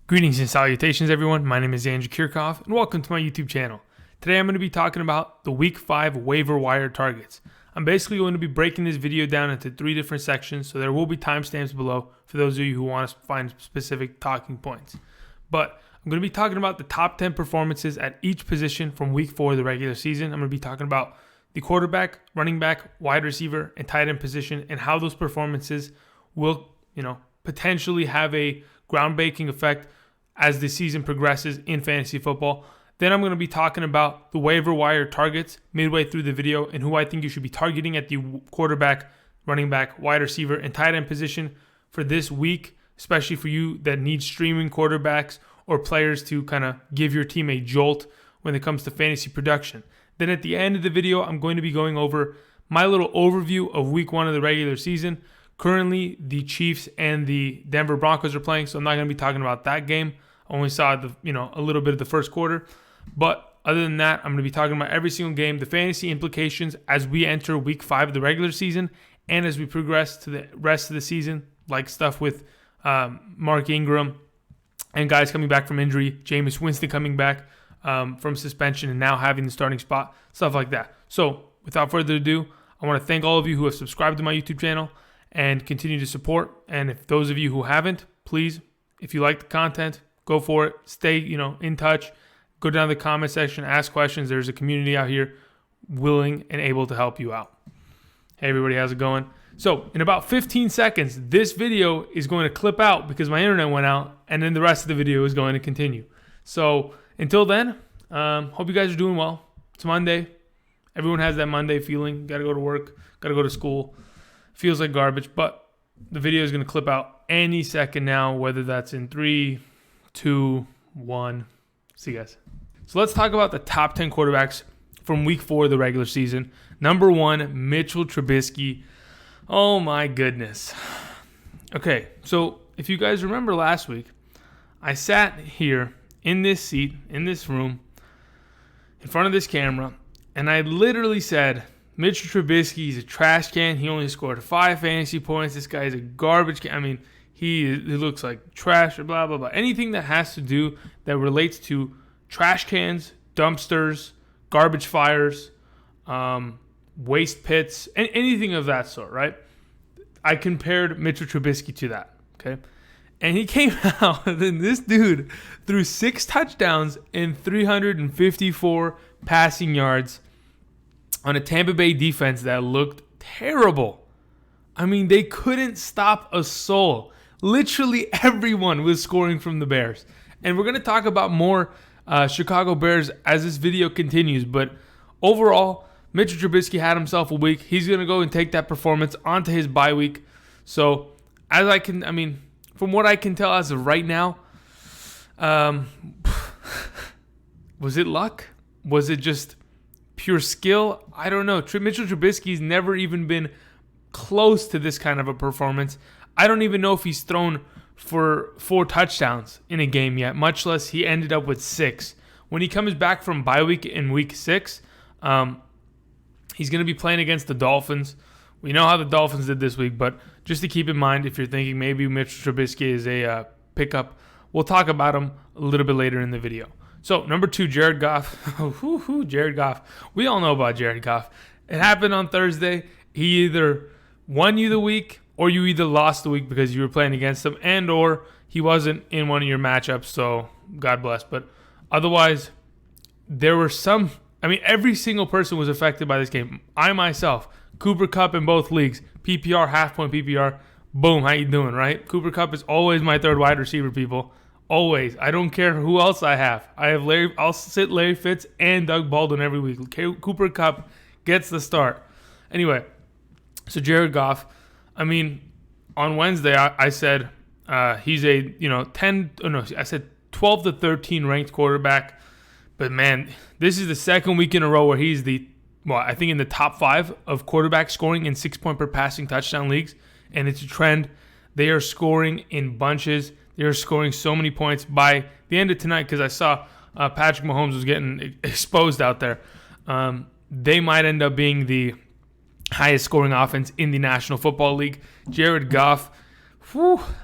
Greetings and salutations, everyone. My name is Andrew Kirchhoff, and welcome to my YouTube channel. Today, I'm going to be talking about the Week 5 waiver wire targets. I'm basically going to be breaking this video down into 3 different sections, so there will be timestamps below for those of you who want to find specific talking points. But I'm going to be talking about the top 10 performances at each position from Week 4 of the regular season. I'm going to be talking about the quarterback, running back, wide receiver, and tight end position, and how those performances will, potentially have a groundbreaking effect as the season progresses in fantasy football. Then I'm going to be talking about the waiver wire targets midway through the video and who I think you should be targeting at the quarterback, running back, wide receiver, and tight end position for this week, especially for you that need streaming quarterbacks or players to kind of give your team a jolt when it comes to fantasy production. Then at the end of the video, I'm going to be going over my little overview of week 1 of the regular season. Currently, the Chiefs and the Denver Broncos are playing, so I'm not going to be talking about that game. I only saw a little bit of the first quarter. But other than that, I'm going to be talking about every single game, the fantasy implications as we enter week 5 of the regular season, and as we progress to the rest of the season, like stuff with Mark Ingram and guys coming back from injury, Jameis Winston coming back from suspension and now having the starting spot, stuff like that. So without further ado, I want to thank all of you who have subscribed to my YouTube channel and continue to support. And if those of you who haven't, please, if you like the content, go for it. Stay, in touch. Go down to the comment section, ask questions. There's a community out here willing and able to help you out. Hey, everybody, how's it going? So in about 15 seconds, this video is going to clip out because my internet went out, and then the rest of the video is going to continue. So until then, hope you guys are doing well. It's Monday. Everyone has that Monday feeling. Got to go to work. Got to go to school. Feels like garbage, but the video is going to clip out any second now, whether that's in 3, 2, 1. See you guys. So let's talk about the top 10 quarterbacks from week 4 of the regular season. Number 1, Mitchell Trubisky. Oh my goodness. Okay, so if you guys remember last week, I sat here in this seat, in this room, in front of this camera, and I literally said, Mitchell Trubisky is a trash can. He only scored 5 fantasy points. This guy is a garbage can. I mean, he looks like trash or blah, blah, blah. Anything that has to do that relates to trash cans, dumpsters, garbage fires, waste pits, anything of that sort, right? I compared Mitchell Trubisky to that, okay? And he came out, and this dude threw 6 touchdowns and 354 passing yards on a Tampa Bay defense that looked terrible. I mean, they couldn't stop a soul. Literally everyone was scoring from the Bears. And we're going to talk about more Chicago Bears as this video continues. But overall, Mitchell Trubisky had himself a week. He's going to go and take that performance onto his bye week. So, from what I can tell as of right now, was it luck? Was it just pure skill? I don't know. Mitchell Trubisky's never even been close to this kind of a performance. I don't even know if he's thrown for 4 touchdowns in a game yet, much less he ended up with 6. When he comes back from bye week in week 6, he's going to be playing against the Dolphins. We know how the Dolphins did this week, but just to keep in mind, if you're thinking maybe Mitchell Trubisky is a pickup, we'll talk about him a little bit later in the video. So, number 2, Jared Goff. Jared Goff. We all know about Jared Goff. It happened on Thursday. He either won you the week or you either lost the week because you were playing against him and or he wasn't in one of your matchups, so God bless. But otherwise, there were every single person was affected by this game. I myself, Cooper Kupp in both leagues, PPR, half-point PPR, boom, how you doing, right? Cooper Kupp is always my third wide receiver, people. Always. I don't care who else I have. I'll sit Larry Fitz and Doug Baldwin every week. Cooper Kupp gets the start. Anyway, so Jared Goff, on Wednesday I said he's a 12 to 13 ranked quarterback. But man, this is the second week in a row where he's I think in the top 5 of quarterback scoring in 6-point per passing touchdown leagues. And it's a trend. They are scoring in bunches. They are scoring so many points by the end of tonight, because I saw Patrick Mahomes was getting exposed out there. They might end up being the highest scoring offense in the National Football League. Jared Goff,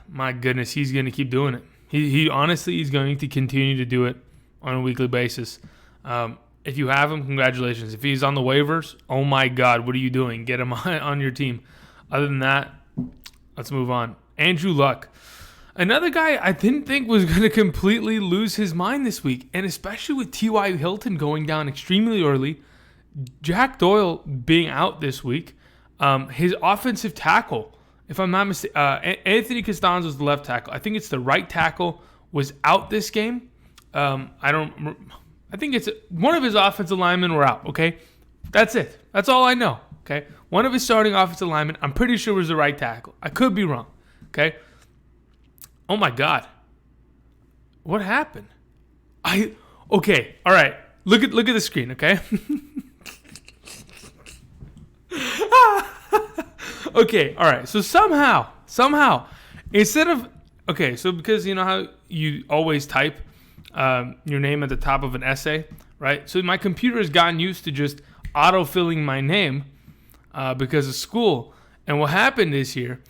my goodness, he's going to keep doing it. He honestly is going to continue to do it on a weekly basis. If you have him, congratulations. If he's on the waivers, oh my God, what are you doing? Get him on your team. Other than that, let's move on. Andrew Luck. Another guy I didn't think was going to completely lose his mind this week, and especially with T.Y. Hilton going down extremely early, Jack Doyle being out this week, his offensive tackle, if I'm not mistaken, Anthony Costanzo was the left tackle. I think it's the right tackle was out this game. I think it's one of his offensive linemen were out, okay? That's it. That's all I know, okay? One of his starting offensive linemen, I'm pretty sure was the right tackle. I could be wrong, okay? Oh, my God. What happened? Okay, all right. Look at the screen, okay? Okay, all right. So somehow, instead of... Okay, so because you know how you always type your name at the top of an essay, right? So my computer has gotten used to just auto-filling my name because of school. And what happened this year,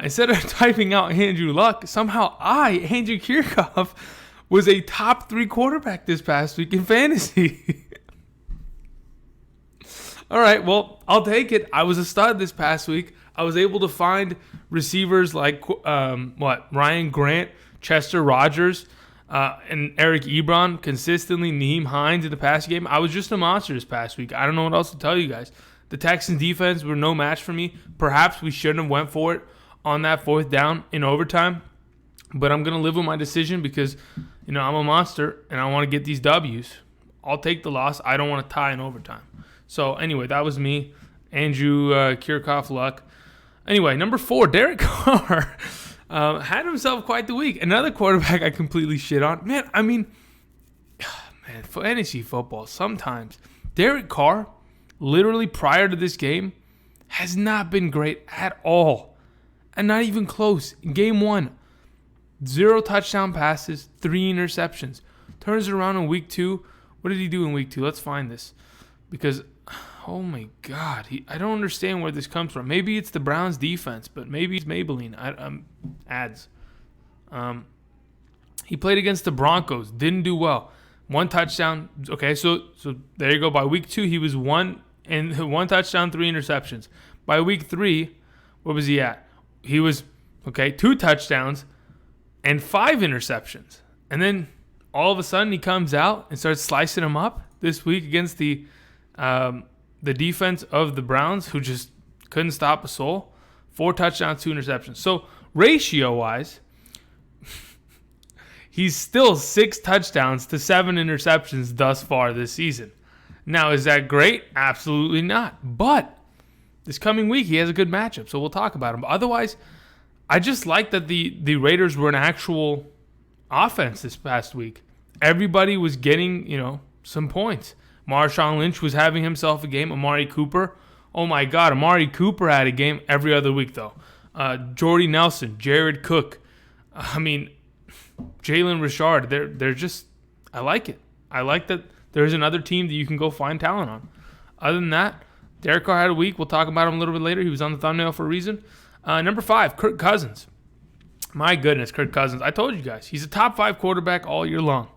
instead of typing out Andrew Luck, somehow Andrew Kirchhoff, was a top 3 quarterback this past week in fantasy. All right, well, I'll take it. I was a stud this past week. I was able to find receivers like Ryan Grant, Chester Rogers, and Eric Ebron consistently, Nyheim Hines in the passing game. I was just a monster this past week. I don't know what else to tell you guys. The Texans defense were no match for me. Perhaps we shouldn't have went for it on that 4th down in overtime, but I'm going to live with my decision because, you know, I'm a monster and I want to get these W's. I'll take the loss. I don't want to tie in overtime. So anyway, that was me, Andrew Kirchhoff Luck. Anyway, number 4, Derek Carr had himself quite the week. Another quarterback I completely shit on. Man, I mean, fantasy football, sometimes. Derek Carr, literally prior to this game, has not been great at all. And not even close. In game 1, 0 touchdown passes, 3 interceptions. Turns it around in week 2. What did he do in week 2? Let's find this. Because, oh my God, I don't understand where this comes from. Maybe it's the Browns defense, but maybe it's Maybelline. Ads. He played against the Broncos, didn't do well. 1 touchdown. Okay, so there you go. By week 2, he was 1 touchdown, 3 interceptions. By week 3, where was he at? He was 2 touchdowns and 5 interceptions. And then all of a sudden he comes out and starts slicing them up this week against the defense of the Browns, who just couldn't stop a soul. 4 touchdowns, 2 interceptions. So ratio-wise, he's still 6 touchdowns to 7 interceptions thus far this season. Now, is that great? Absolutely not. But this coming week, he has a good matchup, so we'll talk about him. But otherwise, I just like that the Raiders were an actual offense this past week. Everybody was getting, some points. Marshawn Lynch was having himself a game. Amari Cooper. Oh, my God. Amari Cooper had a game every other week, though. Jordy Nelson, Jared Cook. Jalen Richard. They're just – I like it. I like that there's another team that you can go find talent on. Other than that, Derek Carr had a week. We'll talk about him a little bit later. He was on the thumbnail for a reason. Number 5, Kirk Cousins. My goodness, Kirk Cousins. I told you guys, he's a top 5 quarterback all year long.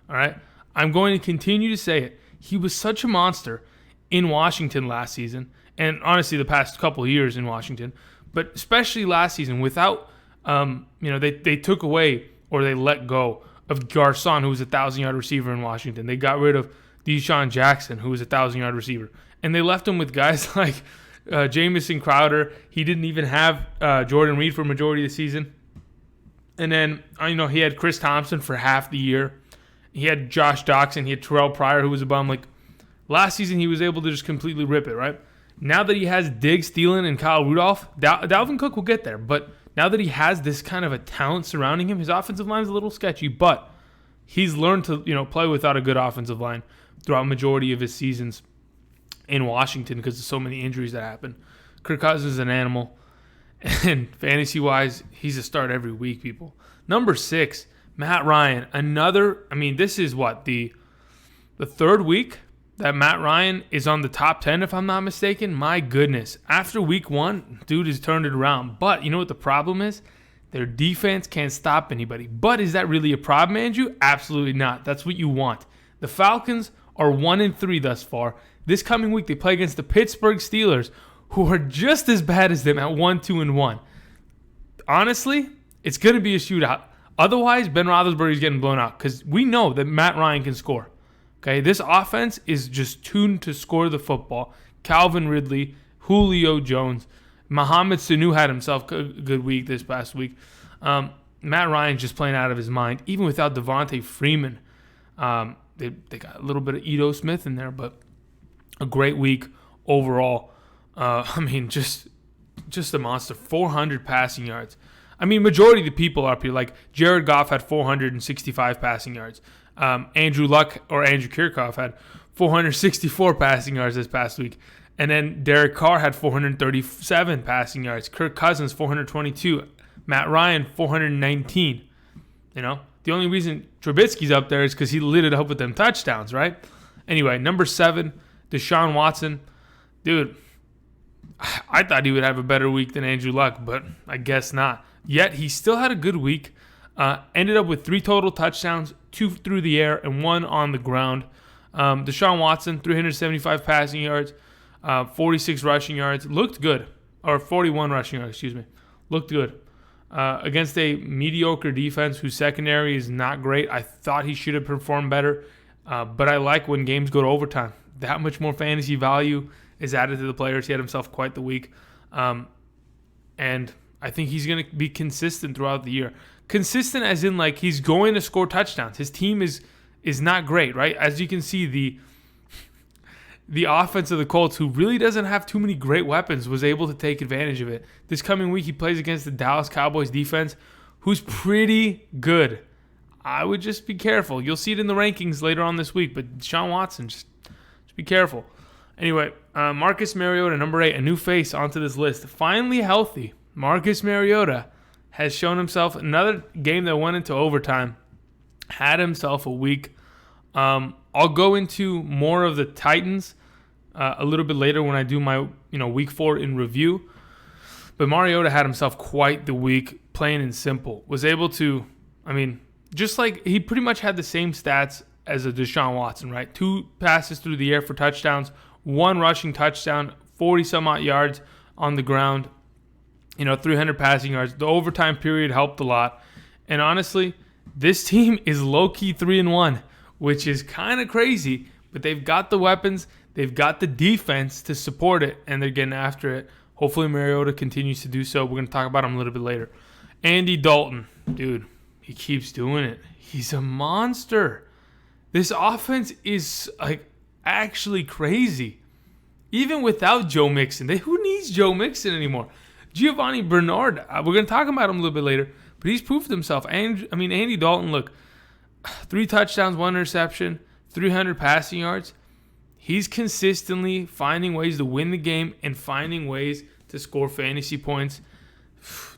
All right? I'm going to continue to say it. He was such a monster in Washington last season, and honestly the past couple of years in Washington, but especially last season without, they took away or they let go of Garcon, who was a 1,000-yard receiver in Washington. They got rid of Deshaun Jackson, who was a 1,000-yard receiver, and they left him with guys like Jamison Crowder. He didn't even have Jordan Reed for a majority of the season. And then, he had Chris Thompson for half the year. He had Josh Doxson. He had Terrell Pryor, who was a bum. Like, last season, he was able to just completely rip it, right? Now that he has Diggs, Thielen, and Kyle Rudolph, Dalvin Cook will get there. But now that he has this kind of a talent surrounding him, his offensive line is a little sketchy. But he's learned to, play without a good offensive line throughout the majority of his seasons in Washington because of so many injuries that happen. Kirk Cousins is an animal. And fantasy-wise, he's a start every week, people. Number 6, Matt Ryan. This is the 3rd week that Matt Ryan is on the top 10, if I'm not mistaken. My goodness. After week 1, dude has turned it around. But you know what the problem is? Their defense can't stop anybody. But is that really a problem, Andrew? Absolutely not. That's what you want. The Falcons are 1-3 thus far. This coming week, they play against the Pittsburgh Steelers, who are just as bad as them at 1-1. Honestly, it's going to be a shootout. Otherwise, Ben Roethlisberger is getting blown out because we know that Matt Ryan can score. Okay, this offense is just tuned to score the football. Calvin Ridley, Julio Jones, Mohamed Sanu had himself a good week this past week. Matt Ryan's just playing out of his mind, even without Devontae Freeman. They got a little bit of Ito Smith in there, but a great week overall. Just a monster. 400 passing yards. I mean, majority of the people up here, like Jared Goff had 465 passing yards. Andrew Kirchhoff had 464 passing yards this past week. And then Derek Carr had 437 passing yards. Kirk Cousins, 422. Matt Ryan, 419. You know, the only reason Trubisky's up there is because he lit it up with them touchdowns, right? Anyway, number 7, Deshaun Watson. Dude, I thought he would have a better week than Andrew Luck, but I guess not. Yet, he still had a good week. Ended up with 3 total touchdowns, 2 through the air and 1 on the ground. Deshaun Watson, 375 passing yards, 46 rushing yards. Looked good. Or 41 rushing yards, excuse me. Looked good. Against a mediocre defense whose secondary is not great. I thought he should have performed better. But I like when games go to overtime. That much more fantasy value is added to the players. He had himself quite the week. And I think he's going to be consistent throughout the year. Consistent as in, like, he's going to score touchdowns. His team is not great, right? As you can see, the offense of the Colts, who really doesn't have too many great weapons, was able to take advantage of it. This coming week, he plays against the Dallas Cowboys defense, who's pretty good. I would just be careful. You'll see it in the rankings later on this week, but Deshaun Watson, just be careful. Anyway, Marcus Mariota, number 8, a new face onto this list. Finally healthy. Marcus Mariota has shown himself another game that went into overtime. Had himself a week. I'll go into more of the Titans a little bit later when I do my week 4 in review. But Mariota had himself quite the week, plain and simple. Was able to, just like he pretty much had the same stats as a Deshaun Watson, right? 2 passes through the air for touchdowns, 1 rushing touchdown, 40 some odd yards on the ground. 300 passing yards. The overtime period helped a lot. And honestly, this team is low-key 3-1, which is kind of crazy. But they've got the weapons. They've got the defense to support it, and they're getting after it. Hopefully, Mariota continues to do so. We're going to talk about him a little bit later. Andy Dalton. Dude, he keeps doing it. He's a monster. This offense is actually crazy. Even without Joe Mixon. Who needs Joe Mixon anymore? Giovanni Bernard, we're going to talk about him a little bit later, but he's proved himself. Andy Dalton, look, 3 touchdowns, 1 interception, 300 passing yards. He's consistently finding ways to win the game and finding ways to score fantasy points.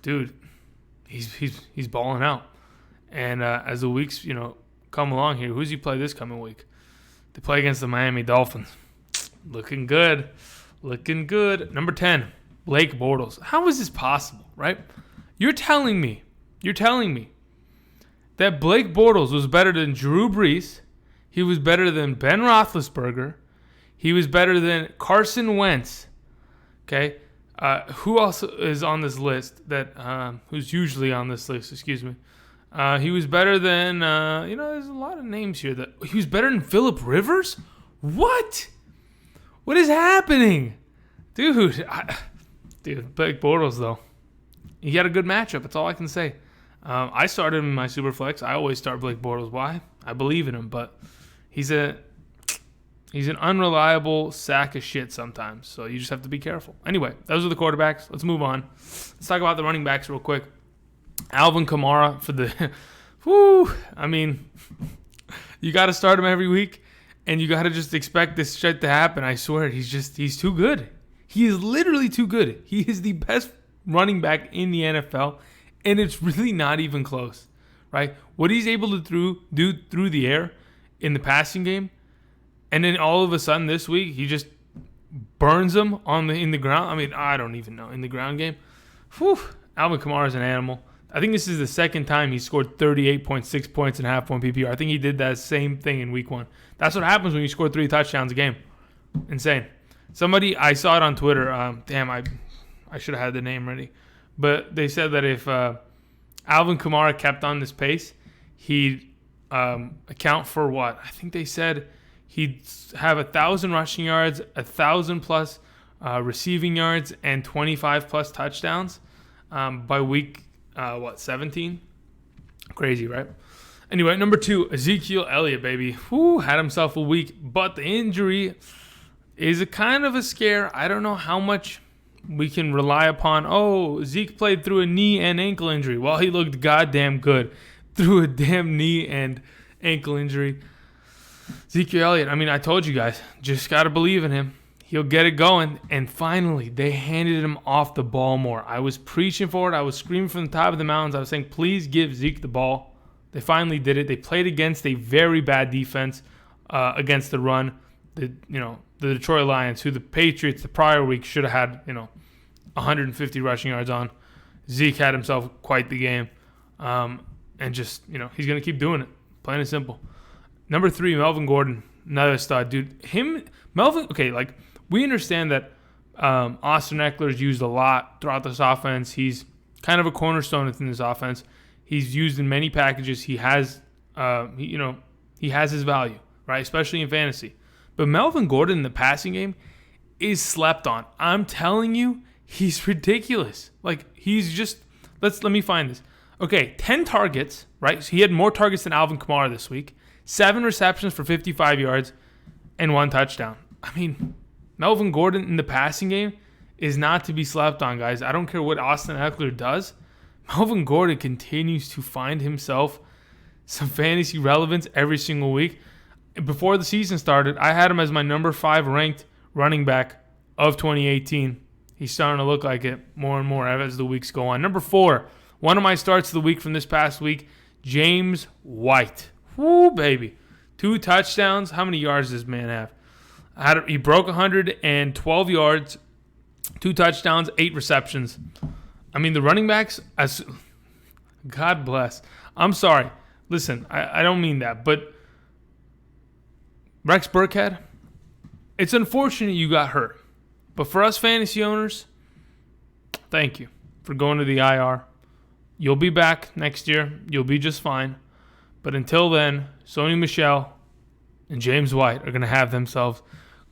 Dude, he's balling out. And as the weeks, come along here, who's he play this coming week? They play against the Miami Dolphins. Looking good. Number 10. Blake Bortles. How is this possible, right? You're telling me that Blake Bortles was better than Drew Brees. He was better than Ben Roethlisberger. He was better than Carson Wentz. Okay? Who else is on this list who's usually on this list, excuse me. He was better than, there's a lot of names here. He was better than Phillip Rivers? What? What is happening? Dude, Blake Bortles, though. He had a good matchup. That's all I can say. I started him in my Superflex. I always start Blake Bortles. Why? I believe in him, but he's an unreliable sack of shit sometimes. So you just have to be careful. Anyway, those are the quarterbacks. Let's move on. Let's talk about the running backs real quick. Alvin Kamara for the you got to start him every week, and you got to just expect this shit to happen. I swear, he's too good. He is literally too good. He is the best running back in the NFL, and it's really not even close, right? What he's able to do through the air in the passing game, and then all of a sudden this week, he just burns them in the ground. I don't even know, in the ground game. Alvin Kamara is an animal. I think this is the second time he scored 38.6 points in half-point PPR. I think he did that same thing in week 1. That's what happens when you score 3 touchdowns a game. Insane. Somebody, I saw it on Twitter. I should have had the name ready. But they said that if Alvin Kamara kept on this pace, he'd account for what? I think they said he'd have 1,000 rushing yards, 1,000 plus receiving yards, and 25 plus touchdowns by week 17. Crazy, right? Anyway, number 2, Ezekiel Elliott, baby. Had himself a week, but the injury is a kind of a scare. I don't know how much we can rely upon. Oh, Zeke played through a knee and ankle injury. Well, he looked goddamn good through a damn knee and ankle injury. Ezekiel Elliott, I mean, I told you guys, just got to believe in him. He'll get it going. And finally, they handed him off the ball more. I was preaching for it. I was screaming from the top of the mountains. I was saying, please give Zeke the ball. They finally did it. They played against a very bad defense against the run. The Detroit Lions, who the Patriots the prior week should have had 150 rushing yards on. Zeke had himself quite the game. And just, he's going to keep doing it. Plain and simple. Number 3, Melvin Gordon. Another stud, dude. We understand that Austin Eckler is used a lot throughout this offense. He's kind of a cornerstone within this offense. He's used in many packages. He has, he has his value, right? Especially in fantasy. But Melvin Gordon in the passing game is slept on. I'm telling you, he's ridiculous. Like, he's just, let me find this. Okay, 10 targets, right? So he had more targets than Alvin Kamara this week. 7 receptions for 55 yards and 1 touchdown. I mean, Melvin Gordon in the passing game is not to be slept on, guys. I don't care what Austin Eckler does. Melvin Gordon continues to find himself some fantasy relevance every single week. Before the season started, I had him as my number 5 ranked running back of 2018. He's starting to look like it more and more as the weeks go on. Number 4, one of my starts of the week from this past week, James White. Woo, baby. 2 touchdowns. How many yards does this man have? He broke 112 yards, 2 touchdowns, 8 receptions. I mean, the running backs, God bless. I'm sorry. Listen, I don't mean that, but Rex Burkhead, it's unfortunate you got hurt. But for us fantasy owners, thank you for going to the IR. You'll be back next year. You'll be just fine. But until then, Sony Michel and James White are going to have themselves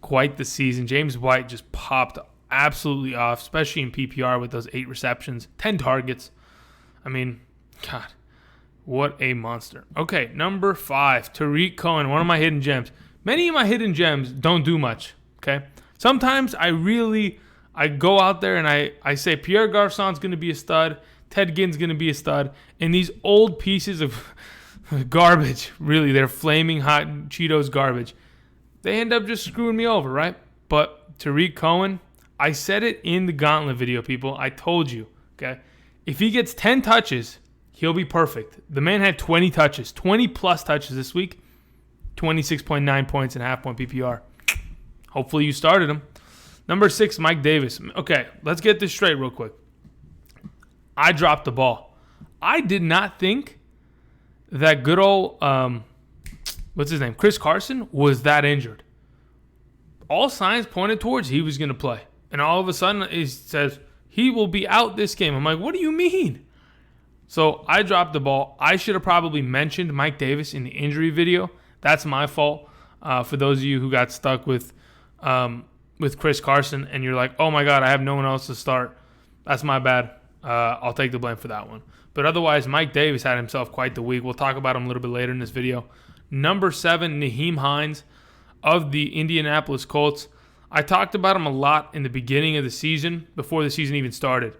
quite the season. James White just popped absolutely off, especially in PPR with those 8 receptions, 10 targets. I mean, God, what a monster. Okay, number 5, Tariq Cohen, one of my hidden gems. Many of my hidden gems don't do much, okay? Sometimes I go out there and I say Pierre Garçon's going to be a stud, Ted Ginn's going to be a stud, and these old pieces of garbage, really, they're flaming hot Cheetos garbage, they end up just screwing me over, right? But Tariq Cohen, I said it in the Gauntlet video, people. I told you, okay? If he gets 10 touches, he'll be perfect. The man had 20 touches, 20-plus touches this week, 26.9 points in half-point PPR. Hopefully you started him. Number 6, Mike Davis. Okay, let's get this straight real quick. I dropped the ball. I did not think that good old, Chris Carson was that injured. All signs pointed towards he was going to play. And all of a sudden, it says he will be out this game. I'm like, what do you mean? So I dropped the ball. I should have probably mentioned Mike Davis in the injury video. That's my fault. For those of you who got stuck with Chris Carson and you're like, oh my God, I have no one else to start. That's my bad. I'll take the blame for that one. But otherwise, Mike Davis had himself quite the week. We'll talk about him a little bit later in this video. Number 7, Nyheim Hines of the Indianapolis Colts. I talked about him a lot in the beginning of the season, before the season even started,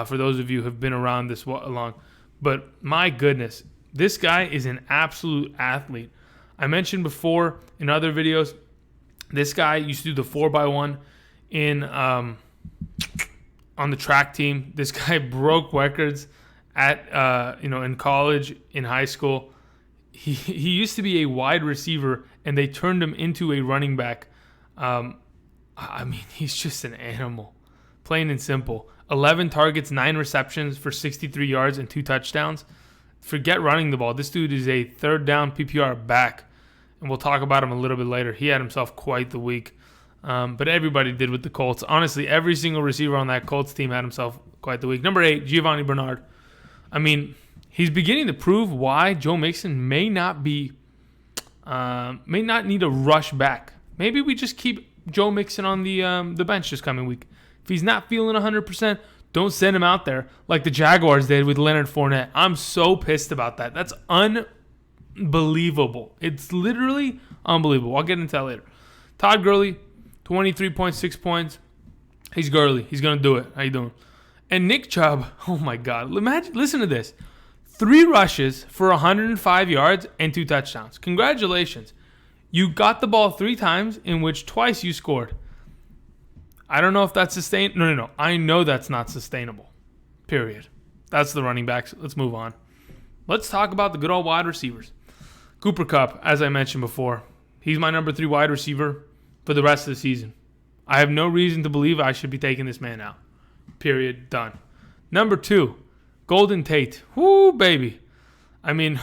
for those of you who have been around this long. But my goodness, this guy is an absolute athlete. I mentioned before in other videos, this guy used to do the 4x1 on the track team. This guy broke records at in college, in high school. He used to be a wide receiver, and they turned him into a running back. I mean, he's just an animal, plain and simple. 11 targets, 9 receptions for 63 yards and 2 touchdowns. Forget running the ball. This dude is a third down PPR back, and we'll talk about him a little bit later. He had himself quite the week, but everybody did with the Colts. Honestly, every single receiver on that Colts team had himself quite the week. Number 8, Giovanni Bernard. I mean, he's beginning to prove why Joe Mixon may not need a rush back. Maybe we just keep Joe Mixon on the bench this coming week. If he's not feeling 100%, don't send him out there like the Jaguars did with Leonard Fournette. I'm so pissed about that. That's unbelievable. It's literally unbelievable. I'll get into that later. Todd Gurley, 23.6 points. He's Gurley. He's going to do it. How you doing? And Nick Chubb, oh my God. Listen to this. 3 rushes for 105 yards and 2 touchdowns. Congratulations. You got the ball 3 times, in which twice you scored. I don't know if that's sustainable. No. I know that's not sustainable. Period. That's the running backs. Let's move on. Let's talk about the good old wide receivers. Cooper Kupp, as I mentioned before, he's my number 3 wide receiver for the rest of the season. I have no reason to believe I should be taking this man out. Period. Done. Number 2, Golden Tate. Woo, baby. I mean,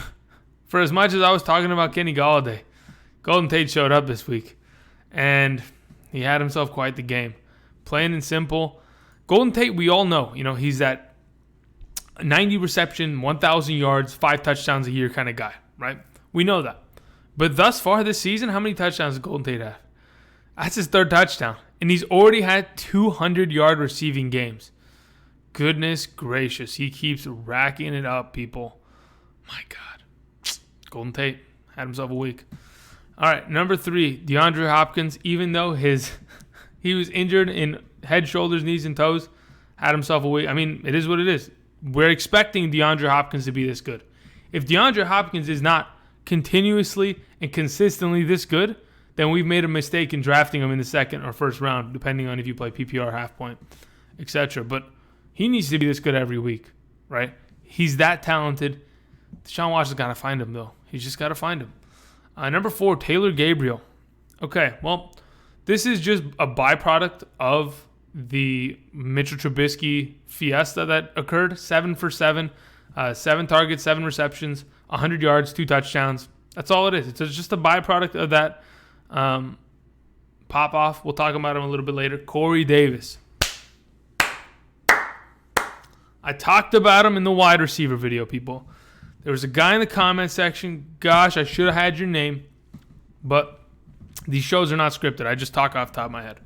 for as much as I was talking about Kenny Golladay, Golden Tate showed up this week, and he had himself quite the game. Plain and simple. Golden Tate, we all know, he's that 90 reception, 1,000 yards, 5 touchdowns a year kind of guy, right? We know that. But thus far this season, how many touchdowns does Golden Tate have? That's his 3rd touchdown. And he's already had 200-yard receiving games. Goodness gracious. He keeps racking it up, people. My God. Golden Tate had himself a week. All right, number 3, DeAndre Hopkins. Even though he was injured in head, shoulders, knees, and toes, had himself a week. I mean, it is what it is. We're expecting DeAndre Hopkins to be this good. If DeAndre Hopkins is not continuously and consistently this good, then we've made a mistake in drafting him in the 2nd or 1st round, depending on if you play PPR, half point, etc. But he needs to be this good every week, right? He's that talented. Deshaun Watson's got to find him, though. He's just got to find him. Number 4, Taylor Gabriel. Okay, well, this is just a byproduct of the Mitchell Trubisky fiesta that occurred. 7 for 7, 7 targets, 7 receptions, 100 yards, 2 touchdowns. That's all it is. It's just a byproduct of that pop-off. We'll talk about him a little bit later. Corey Davis. I talked about him in the wide receiver video, people. There was a guy in the comment section. Gosh, I should have had your name. But these shows are not scripted. I just talk off the top of my head.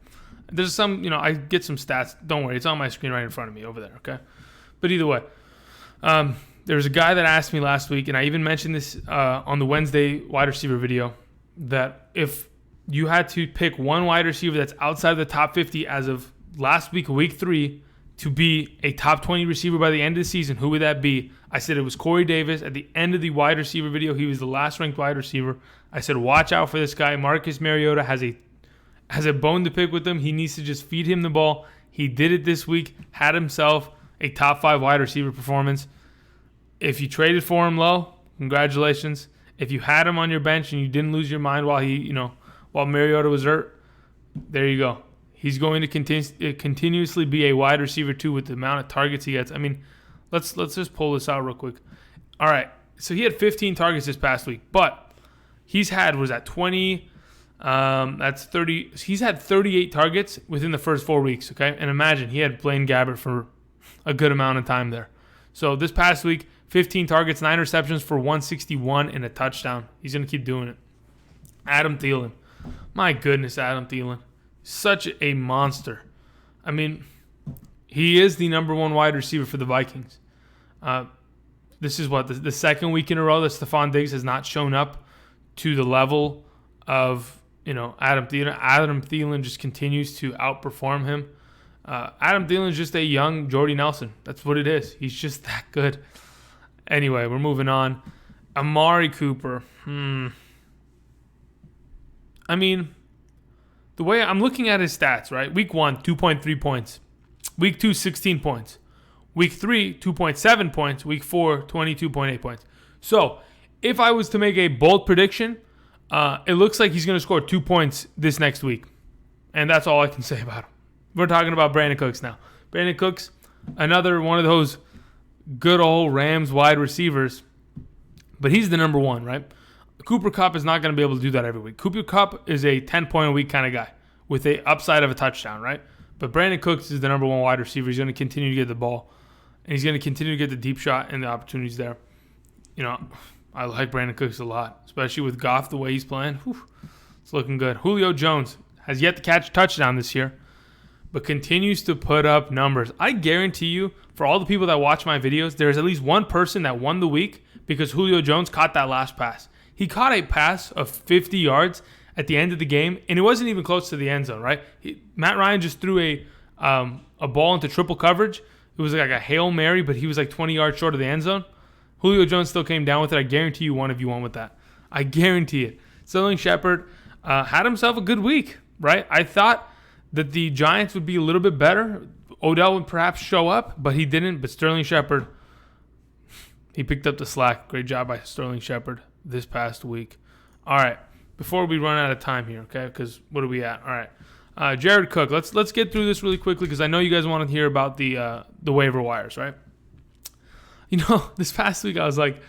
There's some, I get some stats. Don't worry. It's on my screen right in front of me over there, okay? But either way, there was a guy that asked me last week, and I even mentioned this on the Wednesday wide receiver video, that if you had to pick one wide receiver that's outside of the top 50 as of last week, week 3, to be a top 20 receiver by the end of the season, who would that be? I said it was Corey Davis. At the end of the wide receiver video, he was the last ranked wide receiver. I said, watch out for this guy. Marcus Mariota has a bone to pick with him. He needs to just feed him the ball. He did it this week, had himself a top 5 wide receiver performance. If you traded for him low, congratulations. If you had him on your bench and you didn't lose your mind while Mariota was hurt, there you go. He's going to continuously be a wide receiver too with the amount of targets he gets. I mean, let's just pull this out real quick. All right, so he had 15 targets this past week, but he's had, was that 20? That's 30. He's had 38 targets within the first 4 weeks, okay? And imagine, he had Blaine Gabbert for a good amount of time there. So this past week, 15 targets, 9 receptions for 161 and a touchdown. He's going to keep doing it. Adam Thielen. My goodness, Adam Thielen. Such a monster. I mean, he is the number 1 wide receiver for the Vikings. This is the second week in a row that Stephon Diggs has not shown up to the level of Adam Thielen. Adam Thielen just continues to outperform him. Adam Thielen is just a young Jordy Nelson. That's what it is. He's just that good. Anyway, we're moving on. Amari Cooper. I mean, the way I'm looking at his stats, right? Week 1, 2.3 points. Week 2, 16 points. Week 3, 2.7 points. Week 4, 22.8 points. So, if I was to make a bold prediction, it looks like he's going to score 2 points this next week. And that's all I can say about him. We're talking about Brandon Cooks now. Brandon Cooks, Another one of those good old Rams wide receivers, but he's the number one, right? Cooper Kupp is not going to be able to do that every week. Cooper Kupp is a 10-point-a-week kind of guy with a upside of a touchdown, right? But Brandon Cooks is the number one wide receiver. He's going to continue to get the ball, and he's going to continue to get the deep shot and the opportunities there. I like Brandon Cooks a lot, especially with Goff the way he's playing. Whew, it's looking good. Julio Jones has yet to catch a touchdown this year, but continues to put up numbers. I guarantee you, for all the people that watch my videos, there's at least one person that won the week because Julio Jones caught that last pass. He caught a pass of 50 yards at the end of the game, and it wasn't even close to the end zone, right? Matt Ryan just threw a ball into triple coverage. It was like a Hail Mary, but he was like 20 yards short of the end zone. Julio Jones still came down with it. I guarantee you one of you won with that. I guarantee it. Sterling Shepard had himself a good week, right? I thought that the Giants would be a little bit better. Odell would perhaps show up, but he didn't. But Sterling Shepard, he picked up the slack. Great job by Sterling Shepard this past week. All right, before we run out of time here, okay? Because what are we at? All right, Jared Cook. Let's get through this really quickly because I know you guys want to hear about the waiver wires, right? This past week I was like,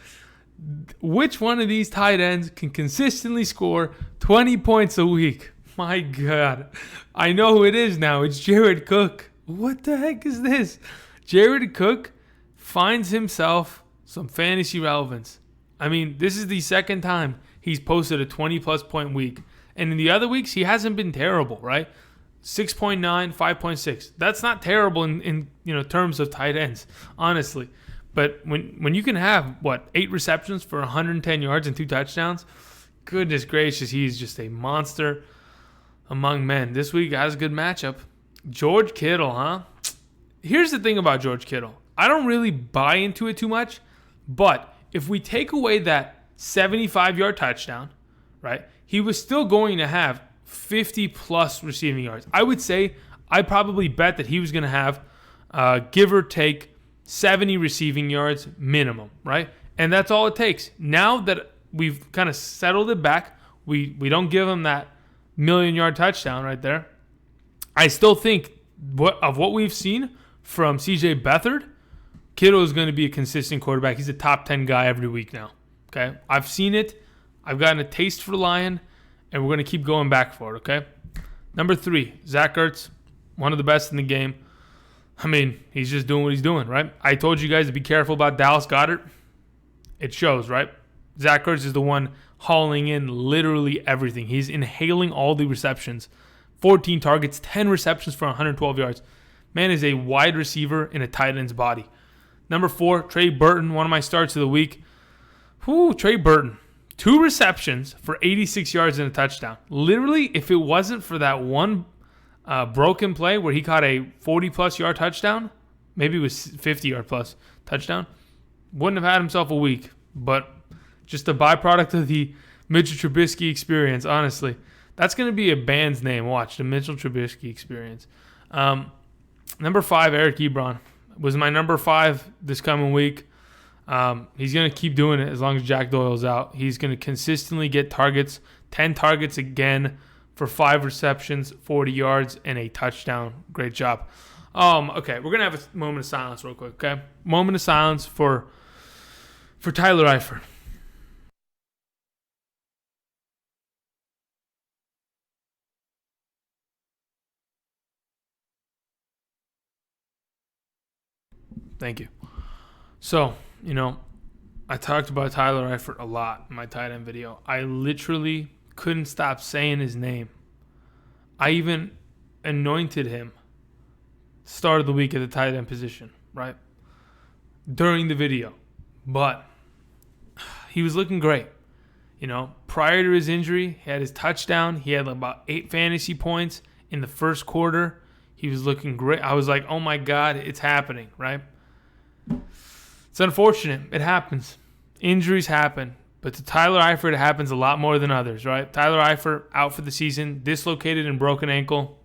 which one of these tight ends can consistently score 20 points a week? My God. I know who it is now. It's Jared Cook. What the heck is this? Jared Cook finds himself some fantasy relevance. I mean, this is the second time he's posted a 20-plus point week. And in the other weeks, he hasn't been terrible, right? 6.9, 5.6. That's not terrible in terms of tight ends, honestly. But when you can have, 8 receptions for 110 yards and 2 touchdowns, goodness gracious, he's just a monster among men. This week has a good matchup. George Kittle, huh? Here's the thing about George Kittle. I don't really buy into it too much, but if we take away that 75-yard touchdown, right, he was still going to have 50-plus receiving yards. I would say I probably bet that he was going to have, give or take, 70 receiving yards minimum, right? And that's all it takes. Now that we've kind of settled it back, we don't give him that million-yard touchdown right there. I still think of what we've seen from C.J. Beathard, Kittle is going to be a consistent quarterback. He's a top 10 guy every week now, okay? I've seen it. I've gotten a taste for Lion, and we're going to keep going back for it, okay? Number 3, Zach Ertz, one of the best in the game. I mean, he's just doing what he's doing, right? I told you guys to be careful about Dallas Goedert. It shows, right? Zach Ertz is the one hauling in literally everything. He's inhaling all the receptions. 14 targets, 10 receptions for 112 yards. Man is a wide receiver in a tight end's body. Number 4, Trey Burton, one of my starts of the week. Trey Burton. 2 receptions for 86 yards and a touchdown. Literally, if it wasn't for that one broken play where he caught a 40-plus yard touchdown, maybe it was 50-yard-plus touchdown, wouldn't have had himself a week. But just a byproduct of the Mitchell Trubisky experience, honestly. That's going to be a band's name. Watch, the Mitchell Trubisky experience. Number 5, Eric Ebron. Was my number 5 this coming week. He's going to keep doing it as long as Jack Doyle's out. He's going to consistently get targets, 10 targets again for 5 receptions, 40 yards, and a touchdown. Great job. Okay, we're going to have a moment of silence real quick, okay? Moment of silence for Tyler Eifert. Thank you. So, I talked about Tyler Eifert a lot in my tight end video. I literally couldn't stop saying his name. I even anointed him start of the week at the tight end position, right? During the video. But he was looking great. Prior to his injury, he had his touchdown. He had about 8 fantasy points in the first quarter. He was looking great. I was like, oh my God, it's happening, right? It's unfortunate. It happens. Injuries happen. But to Tyler Eifert, it happens a lot more than others, right? Tyler Eifert out for the season, dislocated and broken ankle.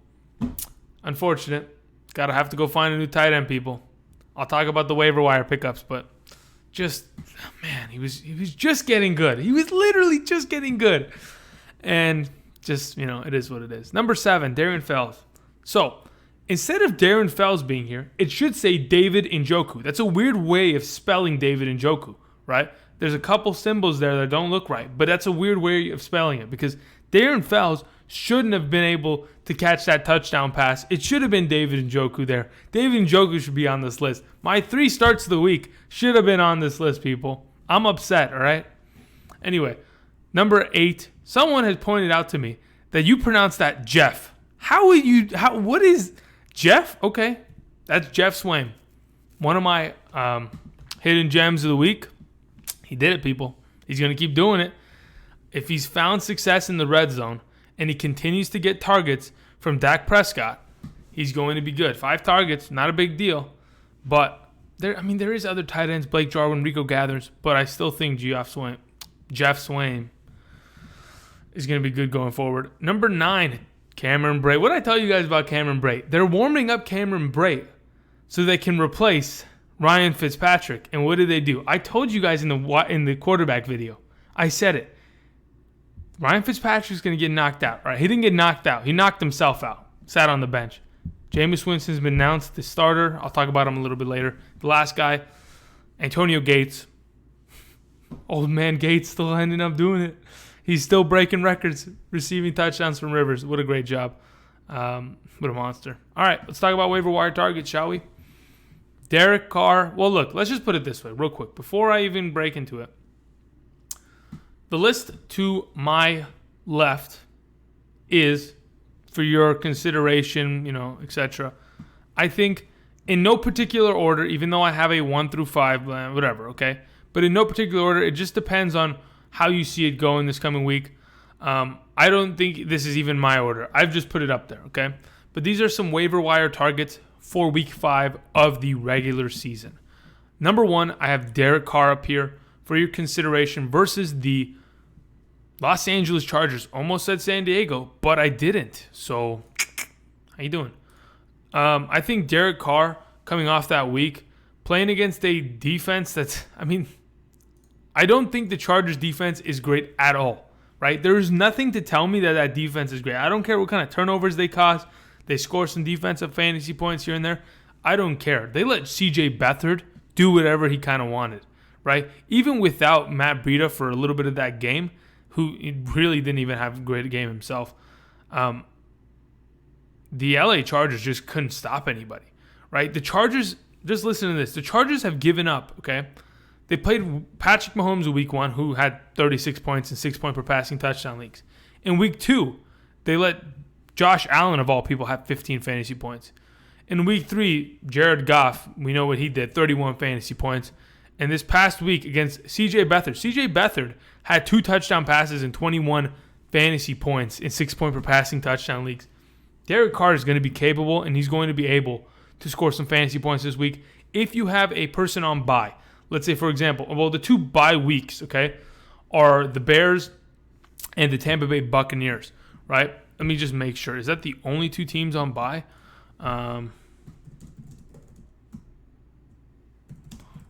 Unfortunate. Got to have to go find a new tight end, people. I'll talk about the waiver wire pickups, but he was just getting good. He was literally just getting good. And just, it is what it is. Number 7, Darren Fells. So, Instead of Darren Fells being here, it should say David Njoku. That's a weird way of spelling David Njoku, right? There's a couple symbols there that don't look right, but that's a weird way of spelling it because Darren Fells shouldn't have been able to catch that touchdown pass. It should have been David Njoku there. David Njoku should be on this list. My 3 starts of the week should have been on this list, people. I'm upset, all right? Anyway, number 8. Someone has pointed out to me that you pronounce that Jeff. What is Jeff? Okay, that's Jeff Swaim. One of my hidden gems of the week. He did it, people. He's going to keep doing it. If he's found success in the red zone and he continues to get targets from Dak Prescott, he's going to be good. 5 targets, not a big deal. But there is other tight ends, Blake Jarwin, Rico Gathers, but I still think Jeff Swaim is going to be good going forward. Number 9, Cameron Brate. What did I tell you guys about Cameron Brate? They're warming up Cameron Brate so they can replace Ryan Fitzpatrick. And what did they do? I told you guys in the quarterback video. I said it. Ryan Fitzpatrick's going to get knocked out. Right? He didn't get knocked out. He knocked himself out. Sat on the bench. Jameis Winston's been announced the starter. I'll talk about him a little bit later. The last guy, Antonio Gates. Old man Gates still ending up doing it. He's still breaking records, receiving touchdowns from Rivers. What a great job. What a monster. All right, let's talk about waiver wire targets, shall we? Derek Carr. Well, look, let's just put it this way real quick before I even break into it. The list to my left is for your consideration, etc. I think in no particular order, even though I have a 1 through 5, whatever, okay? But in no particular order, it just depends on how you see it going this coming week. I don't think this is even my order. I've just put it up there, okay? But these are some waiver wire targets for week 5 of the regular season. Number 1, I have Derek Carr up here for your consideration versus the Los Angeles Chargers. Almost said San Diego, but I didn't. So, how you doing? I think Derek Carr coming off that week, playing against a defense I don't think the Chargers defense is great at all, right? There's nothing to tell me that defense is great. I don't care what kind of turnovers they cause. They score some defensive fantasy points here and there. I don't care. They let CJ Beathard do whatever he kind of wanted, right? Even without Matt Breida for a little bit of that game, who really didn't even have a great game himself, the LA Chargers just couldn't stop anybody, right? The Chargers, just listen to this. The Chargers have given up, okay? They played Patrick Mahomes in week 1, who had 36 points and 6-point per passing touchdown leagues. In week 2, they let Josh Allen, of all people, have 15 fantasy points. In week 3, Jared Goff, we know what he did, 31 fantasy points. And this past week against CJ Beathard had 2 touchdown passes and 21 fantasy points in 6-point per passing touchdown leagues. Derek Carr is going to be capable, and he's going to be able to score some fantasy points this week if you have a person on bye. Let's say, for example, the 2 bye weeks, okay, are the Bears and the Tampa Bay Buccaneers, right? Let me just make sure. Is that the only 2 teams on bye?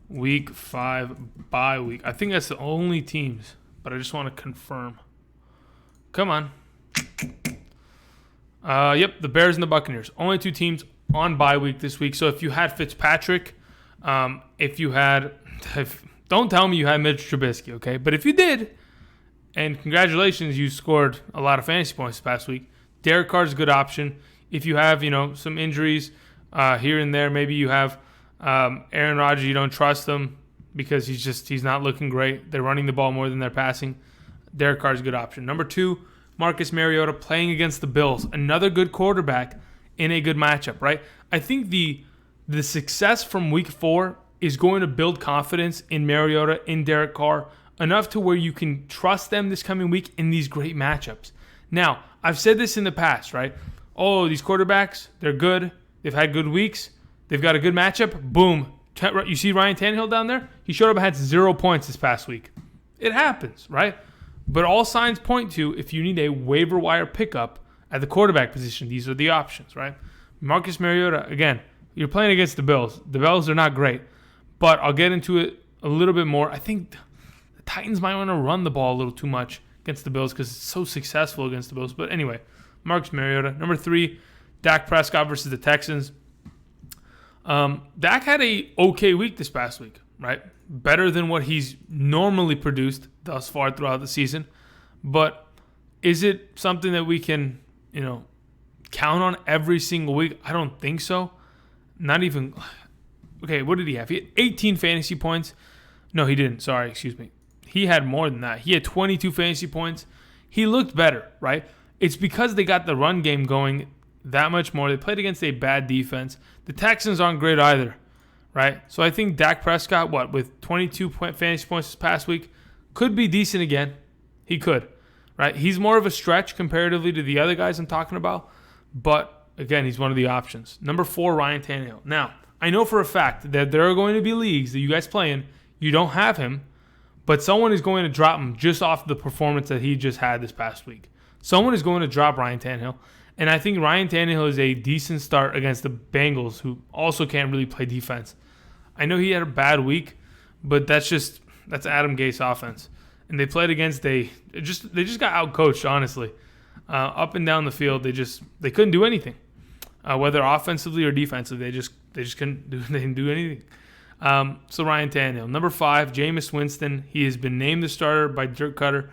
Week 5 bye week. I think that's the only teams, but I just want to confirm. Come on. Yep, the Bears and the Buccaneers. Only 2 teams on bye week this week. So if you had Fitzpatrick, don't tell me you had Mitch Trubisky, okay? But if you did, and congratulations, you scored a lot of fantasy points this past week, Derek Carr's a good option. If you have, some injuries here and there, maybe you have Aaron Rodgers, you don't trust him because he's not looking great. They're running the ball more than they're passing. Derek Carr's a good option. Number 2, Marcus Mariota playing against the Bills. Another good quarterback in a good matchup, right? I think the success from week 4 is going to build confidence in Mariota, in Derek Carr, enough to where you can trust them this coming week in these great matchups. Now, I've said this in the past, right? Oh, these quarterbacks, they're good. They've had good weeks. They've got a good matchup. Boom. You see Ryan Tannehill down there? He showed up and had 0 points this past week. It happens, right? But all signs point to, if you need a waiver wire pickup at the quarterback position, these are the options, right? Marcus Mariota, again, you're playing against the Bills. The Bills are not great, but I'll get into it a little bit more. I think the Titans might want to run the ball a little too much against the Bills because it's so successful against the Bills. But anyway, Marcus Mariota. Number 3, Dak Prescott versus the Texans. Dak had a okay week this past week, right? Better than what he's normally produced thus far throughout the season. But is it something that we can, count on every single week? I don't think so. Not even. Okay, what did he have? He had 18 fantasy points. No, he didn't. Sorry, excuse me. He had more than that. He had 22 fantasy points. He looked better, right? It's because they got the run game going that much more. They played against a bad defense. The Texans aren't great either, right? So I think Dak Prescott, with 22 fantasy points this past week, could be decent again. He could, right? He's more of a stretch comparatively to the other guys I'm talking about. But, again, he's one of the options. Number 4, Ryan Tannehill. Now, I know for a fact that there are going to be leagues that you guys play in. You don't have him, but someone is going to drop him just off the performance that he just had this past week. Someone is going to drop Ryan Tannehill. And I think Ryan Tannehill is a decent start against the Bengals, who also can't really play defense. I know he had a bad week, but that's Adam Gase's offense. And they played against they just got outcoached, honestly. Up and down the field, they couldn't do anything. Whether offensively or defensively, they just couldn't do anything. So Ryan Tannehill. Number 5, Jameis Winston. He has been named the starter by Dirk Cutter.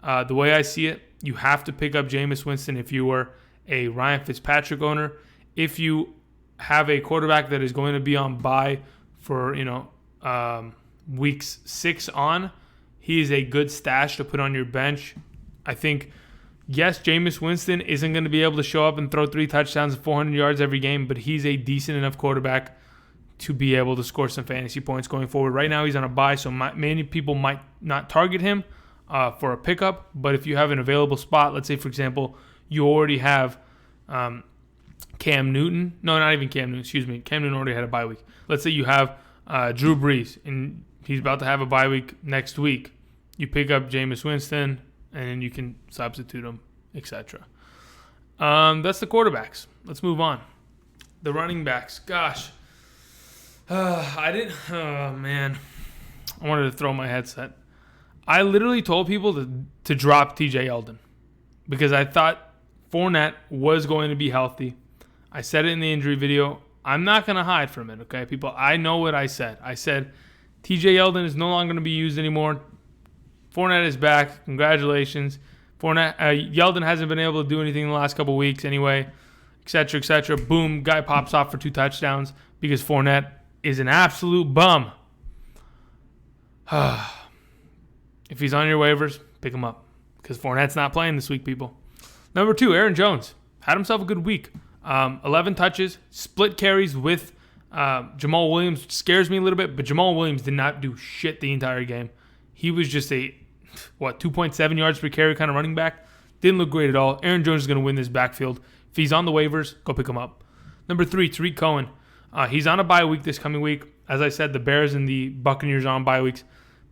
The way I see it, you have to pick up Jameis Winston if you were a Ryan Fitzpatrick owner. If you have a quarterback that is going to be on bye for weeks 6 on, he is a good stash to put on your bench. I think, yes, Jameis Winston isn't going to be able to show up and throw 3 touchdowns and 400 yards every game, but he's a decent enough quarterback to be able to score some fantasy points going forward. Right now he's on a bye, so many people might not target him for a pickup. But if you have an available spot, let's say, for example, you already have Cam Newton. No, not even Cam Newton. Excuse me. Cam Newton already had a bye week. Let's say you have Drew Brees, and he's about to have a bye week next week. You pick up Jameis Winston, and then you can substitute him, etc. That's the quarterbacks. Let's move on. The running backs. Gosh. Oh, man. I wanted to throw my headset. I literally told people to drop TJ Yeldon because I thought Fournette was going to be healthy. I said it in the injury video. I'm not going to hide from it, okay, people? I know what I said. I said TJ Yeldon is no longer going to be used anymore. Fournette is back. Congratulations. Yeldon hasn't been able to do anything in the last couple weeks anyway, etc., etc. Boom, guy pops off for 2 touchdowns because Fournette is an absolute bum. If he's on your waivers, pick him up because Fournette's not playing this week, people. Number 2, Aaron Jones. Had himself a good week. 11 touches, split carries with Jamal Williams. Scares me a little bit, but Jamal Williams did not do shit the entire game. He was just a, 2.7 yards per carry kind of running back. Didn't look great at all. Aaron Jones is going to win this backfield. If he's on the waivers, go pick him up. Number 3, Tariq Cohen. He's on a bye week this coming week. As I said, the Bears and the Buccaneers are on bye weeks.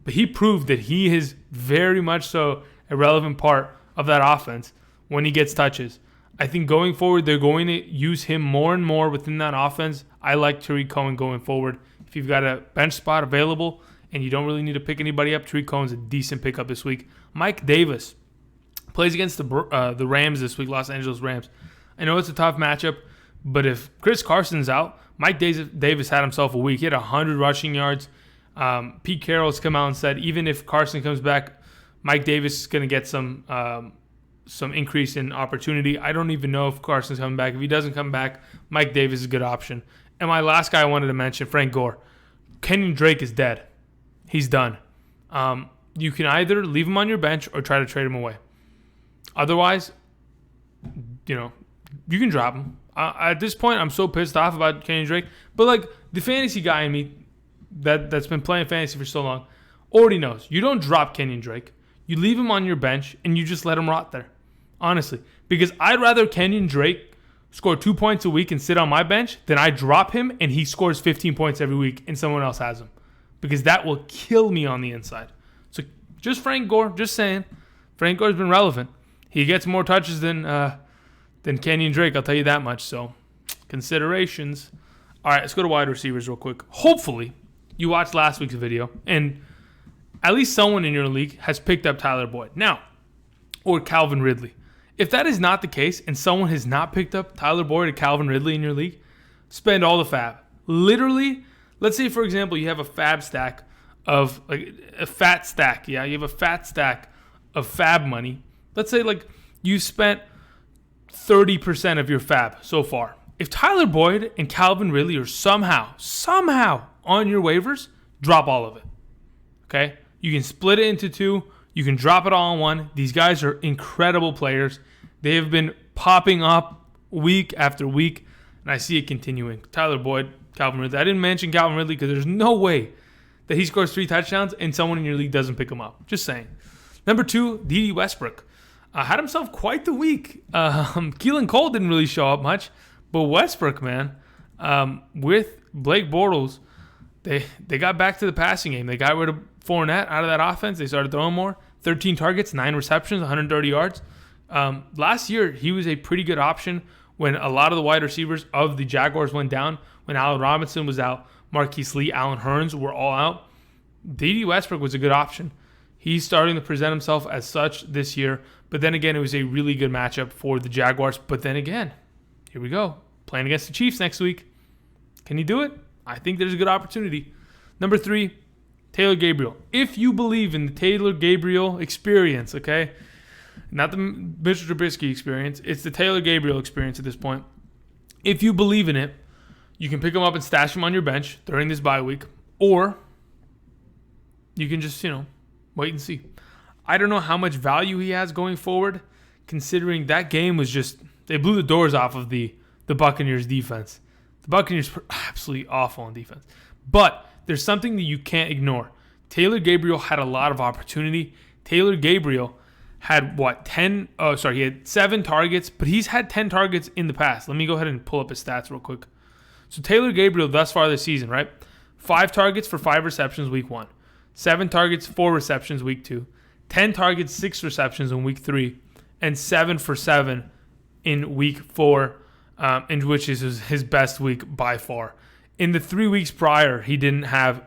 But he proved that he is very much so a relevant part of that offense when he gets touches. I think going forward, they're going to use him more and more within that offense. I like Tariq Cohen going forward. If you've got a bench spot available and you don't really need to pick anybody up, Tariq Cohen's a decent pickup this week. Mike Davis plays against the Rams this week, Los Angeles Rams. I know it's a tough matchup, but if Chris Carson's out, Mike Davis had himself a week. He had 100 rushing yards. Pete Carroll's come out and said even if Carson comes back, Mike Davis is going to get some increase in opportunity. I don't even know if Carson's coming back. If he doesn't come back, Mike Davis is a good option. And my last guy I wanted to mention, Frank Gore. Kenyon Drake is dead. He's done. You can either leave him on your bench or try to trade him away. Otherwise, you can drop him. At this point, I'm so pissed off about Kenyon Drake. But, the fantasy guy in me that's been playing fantasy for so long already knows. You don't drop Kenyon Drake. You leave him on your bench, and you just let him rot there. Honestly. Because I'd rather Kenyon Drake score 2 points a week and sit on my bench than I drop him and he scores 15 points every week and someone else has him. Because that will kill me on the inside. So, just Frank Gore, just saying. Frank Gore's been relevant. He gets more touches than Kenyon Drake, I'll tell you that much. So, considerations. All right, let's go to wide receivers real quick. Hopefully, you watched last week's video, and at least someone in your league has picked up Tyler Boyd. Now, or Calvin Ridley. If that is not the case and someone has not picked up Tyler Boyd or Calvin Ridley in your league, spend all the fab. Literally, let's say, for example, you have a fab stack of, like, a fat stack. Yeah, you have a fat stack of fab money. Let's say, like, you spent 30% of your fab so far. If Tyler Boyd and Calvin Ridley are somehow on your waivers, drop all of it. Okay? You can split it into two. You can drop it all in one. These guys are incredible players. They have been popping up week after week, and I see it continuing. Tyler Boyd, Calvin Ridley. I didn't mention Calvin Ridley because there's no way that he scores 3 touchdowns and someone in your league doesn't pick him up. Just saying. Number 2, D.D. Westbrook. Had himself quite the week. Keelan Cole didn't really show up much, but Westbrook, man, with Blake Bortles, they got back to the passing game. They got rid of Fournette out of that offense. They started throwing more. 13 targets, 9 receptions, 130 yards. Last year, he was a pretty good option when a lot of the wide receivers of the Jaguars went down. When Allen Robinson was out, Marquise Lee, Allen Hurns were all out. D.D. Westbrook was a good option. He's starting to present himself as such this year. But then again, it was a really good matchup for the Jaguars. But then again, here we go. Playing against the Chiefs next week. Can he do it? I think there's a good opportunity. Number 3, Taylor Gabriel. If you believe in the Taylor Gabriel experience, okay? Not the Mitchell Trubisky experience. It's the Taylor Gabriel experience at this point. If you believe in it, you can pick him up and stash him on your bench during this bye week. Or you can just, wait and see. I don't know how much value he has going forward, considering that game was just, they blew the doors off of the Buccaneers defense. The Buccaneers were absolutely awful on defense. But there's something that you can't ignore. Taylor Gabriel had a lot of opportunity. Taylor Gabriel had he had 7 targets, but he's had 10 targets in the past. Let me go ahead and pull up his stats real quick. So Taylor Gabriel thus far this season, right? 5 targets for 5 receptions week 1. 7 targets, 4 receptions week 2. 10 targets, 6 receptions in week 3. And 7 for 7 in week 4, in which is his best week by far. In the 3 weeks prior, he didn't have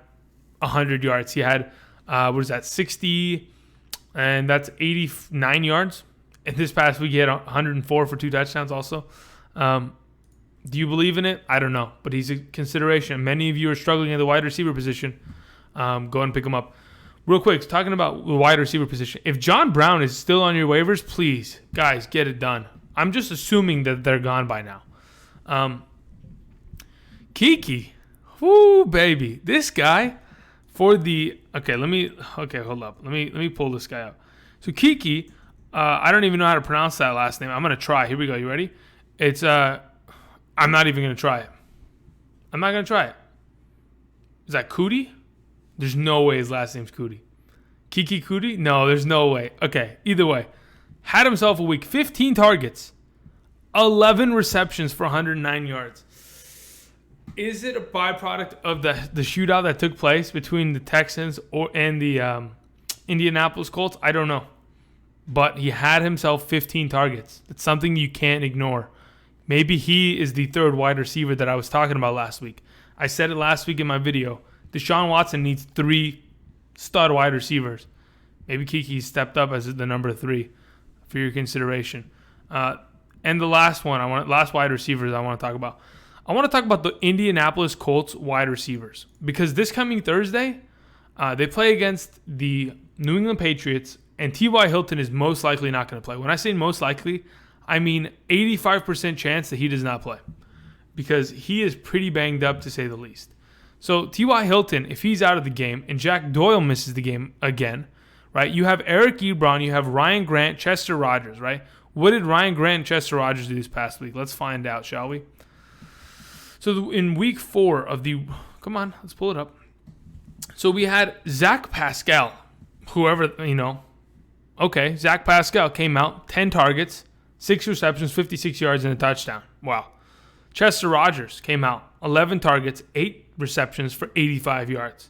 100 yards. He had, 60, and that's 89 yards. And this past week, he had 104 for 2 touchdowns also. Do you believe in it? I don't know, but he's a consideration. Many of you are struggling at the wide receiver position. Go ahead and pick him up. Real quick, talking about the wide receiver position. If John Brown is still on your waivers, please, guys, get it done. I'm just assuming that they're gone by now. Kiki, whoo, baby, this guy hold up. Let me pull this guy up. So Kiki, I don't even know how to pronounce that last name. I'm gonna try. Here we go. You ready? It's I'm not even gonna try it. I'm not gonna try it. Is that Cootie? There's no way his last name's Cootie. Kiki Cootie? No, there's no way. Okay, either way. Had himself a week. 15 targets. 11 receptions for 109 yards. Is it a byproduct of the shootout that took place between the Texans and the Indianapolis Colts? I don't know. But he had himself 15 targets. That's something you can't ignore. Maybe he is the 3rd wide receiver that I was talking about last week. I said it last week in my video. Deshaun Watson needs 3 stud wide receivers. Maybe Kiki stepped up as the number 3 for your consideration. And the last last wide receivers I want to talk about. I want to talk about the Indianapolis Colts wide receivers. Because this coming Thursday, they play against the New England Patriots, and T.Y. Hilton is most likely not going to play. When I say most likely, I mean 85% chance that he does not play. Because he is pretty banged up, to say the least. So T.Y. Hilton, if he's out of the game, and Jack Doyle misses the game again, right? You have Eric Ebron, you have Ryan Grant, Chester Rogers, right? What did Ryan Grant and Chester Rogers do this past week? Let's find out, shall we? So in week 4 of come on, let's pull it up. So we had Zach Pascal, Zach Pascal came out, 10 targets, 6 receptions, 56 yards, and a touchdown. Wow. Chester Rogers came out, 11 targets, 8 receptions for 85 yards.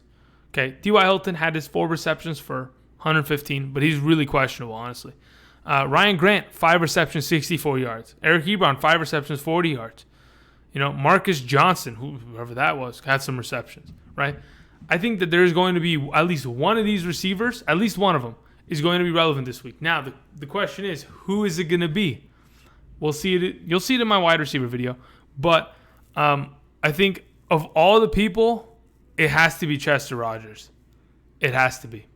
Okay, T.Y. Hilton had his 4 receptions for 115, but he's really questionable, honestly. Ryan Grant, 5 receptions, 64 yards. Eric Ebron, 5 receptions, 40 yards. Marcus Johnson, whoever that was, had some receptions, right? I think that there's going to be at least one of these receivers, at least one of them, is going to be relevant this week. Now, the question is, who is it going to be? We'll see it. You'll see it in my wide receiver video. But I think of all the people, it has to be Chester Rogers. It has to be.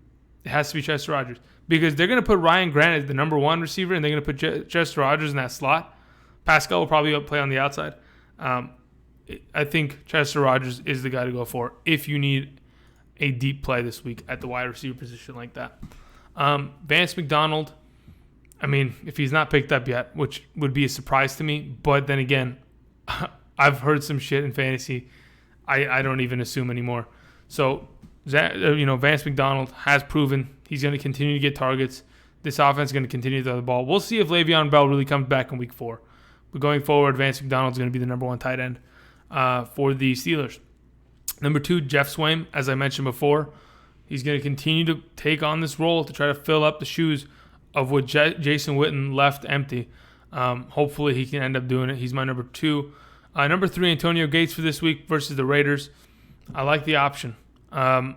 It has to be Chester Rogers. Because they're going to put Ryan Grant as the number 1 receiver, and they're going to put Chester Rogers in that slot. Pascal will probably play on the outside. I think Chester Rogers is the guy to go for if you need a deep play this week at the wide receiver position like that. Vance McDonald, I mean, if he's not picked up yet, which would be a surprise to me, but then again, I've heard some shit in fantasy I don't even assume anymore. So, Vance McDonald has proven he's going to continue to get targets. This offense is going to continue to throw the ball. We'll see if Le'Veon Bell really comes back in week 4. But going forward, Vance McDonald is going to be the number 1 tight end for the Steelers. Number 2, Jeff Swaim, as I mentioned before. He's going to continue to take on this role to try to fill up the shoes of what Jason Witten left empty. Hopefully he can end up doing it. He's my number 2. Number 3, Antonio Gates for this week versus the Raiders. I like the option. I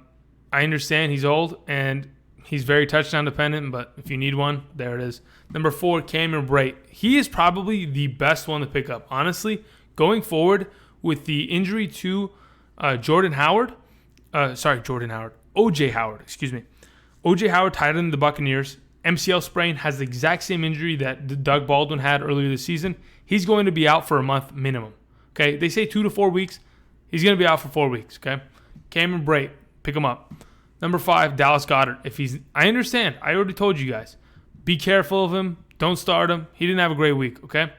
understand he's old and he's very touchdown dependent, but if you need one, there it is. Number 4, Cameron Brate. He is probably the best one to pick up. Honestly, going forward with the injury to O.J. Howard, O.J. Howard, tight end of the Buccaneers, MCL sprain, has the exact same injury that Doug Baldwin had earlier this season. He's going to be out for a month minimum. Okay, they say 2 to 4 weeks. He's going to be out for 4 weeks. Okay, Cameron Brate, pick him up. Number 5, Dallas Goedert. I understand. I already told you guys. Be careful of him. Don't start him. He didn't have a great week. Okay,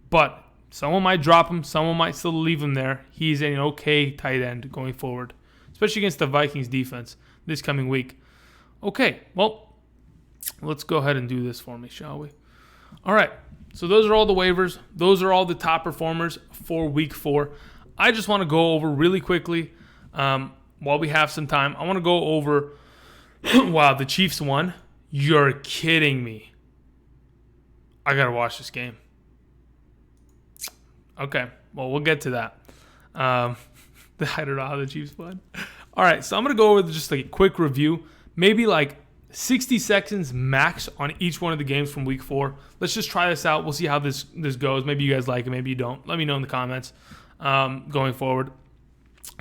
but someone might drop him. Someone might still leave him there. He's an okay tight end going forward, especially against the Vikings defense this coming week. Okay, well, let's go ahead and do this for me, shall we? All right, so those are all the waivers. Those are all the top performers for week 4. I just want to go over really quickly while we have some time. I want to go over, wow, the Chiefs won. You're kidding me. I got to watch this game. Okay, well, we'll get to that. I don't know how the Chiefs won. All right, so I'm going to go over just like a quick review, maybe like 60 seconds max on each one of the games from week 4. Let's just try this out. We'll see how this goes. Maybe you guys like it, maybe you don't. Let me know in the comments going forward.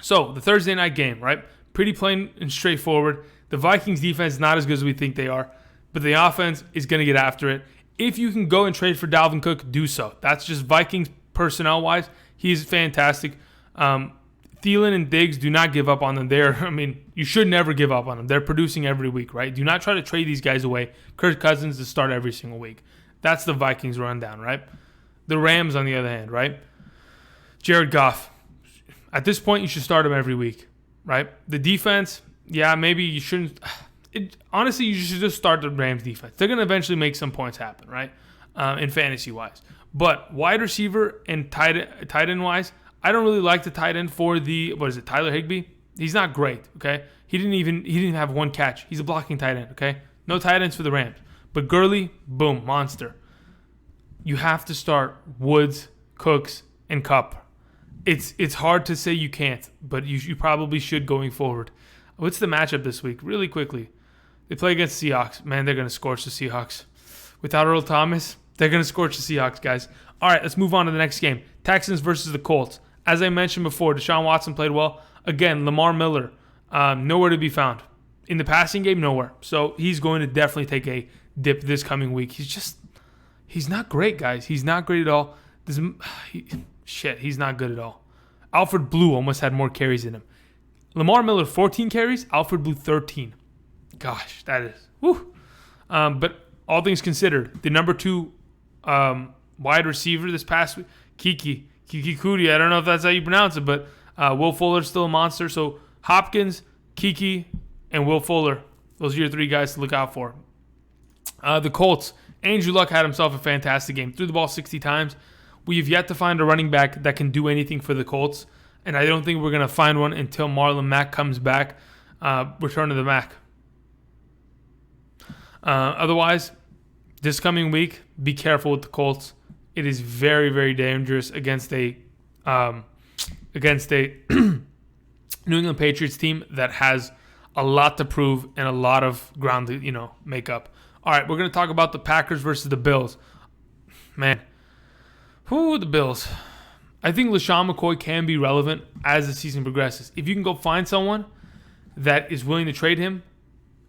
So, the Thursday night game, right? Pretty plain and straightforward. The Vikings defense is not as good as we think they are, but the offense is going to get after it. If you can go and trade for Dalvin Cook, do so. That's just Vikings personnel-wise. He's fantastic. Thielen and Diggs, do not give up on them. You should never give up on them. They're producing every week, right? Do not try to trade these guys away. Kirk Cousins to start every single week. That's the Vikings rundown, right? The Rams, on the other hand, right? Jared Goff. At this point, you should start him every week, right? The defense, yeah, maybe you shouldn't. Honestly, you should just start the Rams defense. They're going to eventually make some points happen, right? In fantasy-wise. But wide receiver and tight end-wise, I don't really like the tight end for Tyler Higbee? He's not great, okay? He didn't have one catch. He's a blocking tight end, okay? No tight ends for the Rams. But Gurley, boom, monster. You have to start Woods, Cooks, and Kupp. It's hard to say you can't, but you probably should going forward. What's the matchup this week? Really quickly. They play against Seahawks. Man, they're going to scorch the Seahawks. Without Earl Thomas, they're going to scorch the Seahawks, guys. All right, let's move on to the next game. Texans versus the Colts. As I mentioned before, Deshaun Watson played well. Again, Lamar Miller, nowhere to be found. In the passing game, nowhere. So he's going to definitely take a dip this coming week. He's not great, guys. He's not great at all. He's not good at all. Alfred Blue almost had more carries than him. Lamar Miller, 14 carries. Alfred Blue, 13. Gosh, that is... whew. But all things considered, the number 2 wide receiver this past week, Kiki Cootie, I don't know if that's how you pronounce it, but Will Fuller's still a monster. So Hopkins, Kiki, and Will Fuller, those are your 3 guys to look out for. The Colts, Andrew Luck had himself a fantastic game. Threw the ball 60 times. We have yet to find a running back that can do anything for the Colts, and I don't think we're going to find one until Marlon Mack comes back. Return to the Mack. Otherwise, this coming week, be careful with the Colts. It is very, very dangerous against a New England Patriots team that has a lot to prove and a lot of ground to, make up. All right, we're going to talk about the Packers versus the Bills. Man, the Bills. I think LaShawn McCoy can be relevant as the season progresses. If you can go find someone that is willing to trade him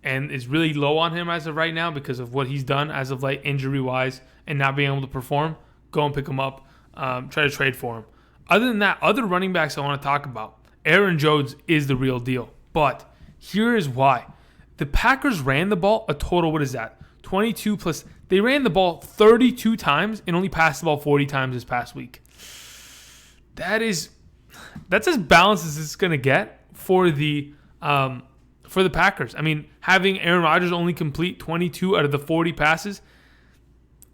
and is really low on him as of right now because of what he's done as of late, injury-wise, and not being able to perform, go and pick him up, try to trade for him. Other than that, other running backs I want to talk about, Aaron Jones is the real deal. But here is why. The Packers ran the ball a total, 22 plus. They ran the ball 32 times and only passed the ball 40 times this past week. That's as balanced as it's going to get for the Packers. I mean, having Aaron Rodgers only complete 22 out of the 40 passes,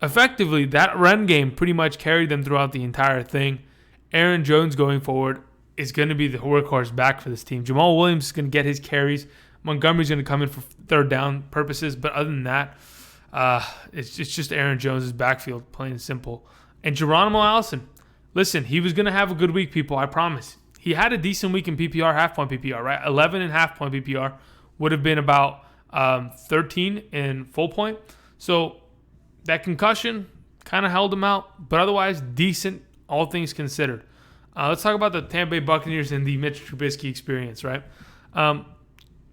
effectively, that run game pretty much carried them throughout the entire thing. Aaron Jones going forward is going to be the workhorse back for this team. Jamal Williams is going to get his carries. Montgomery's going to come in for third down purposes. But other than that, it's just Aaron Jones' backfield, plain and simple. And Geronimo Allison, listen, he was going to have a good week, people, I promise. He had a decent week in PPR, half-point PPR, right? 11 and half-point PPR would have been about 13 in full point. So that concussion kind of held him out, but otherwise decent, all things considered. Let's talk about the Tampa Bay Buccaneers and the Mitch Trubisky experience, right?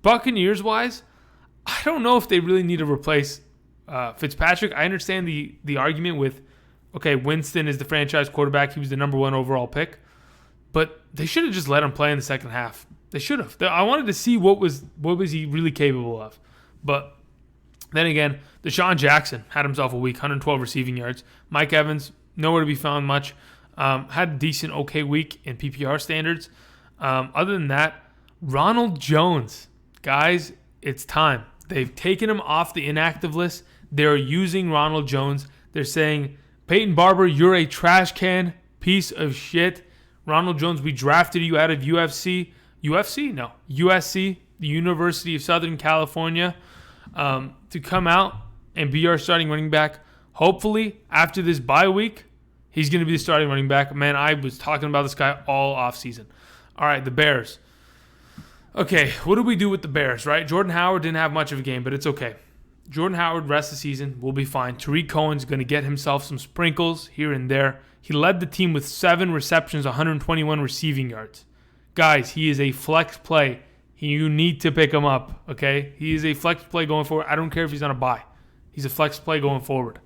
Buccaneers-wise, I don't know if they really need to replace Fitzpatrick. I understand the argument with, okay, Winston is the franchise quarterback. He was the number 1 overall pick. But they should have just let him play in the second half. They should have. I wanted to see what was he really capable of. But then again, Deshaun Jackson had himself a week, 112 receiving yards. Mike Evans, nowhere to be found much. Had a decent, okay week in PPR standards. Other than that, Ronald Jones. Guys, it's time. They've taken him off the inactive list. They're using Ronald Jones. They're saying, Peyton Barber, you're a trash can piece of shit. Ronald Jones, we drafted you out of USC, the University of Southern California, to come out and be our starting running back. Hopefully, after this bye week, he's going to be the starting running back. Man, I was talking about this guy all offseason. All right, the Bears. Okay, what do we do with the Bears, right? Jordan Howard didn't have much of a game, but it's okay. Jordan Howard, rest of the season, will be fine. Tariq Cohen's going to get himself some sprinkles here and there. He led the team with 7 receptions, 121 receiving yards. Guys, he is a flex play. You need to pick him up, okay? He is a flex play going forward. I don't care if he's on a bye. He's a flex play going forward.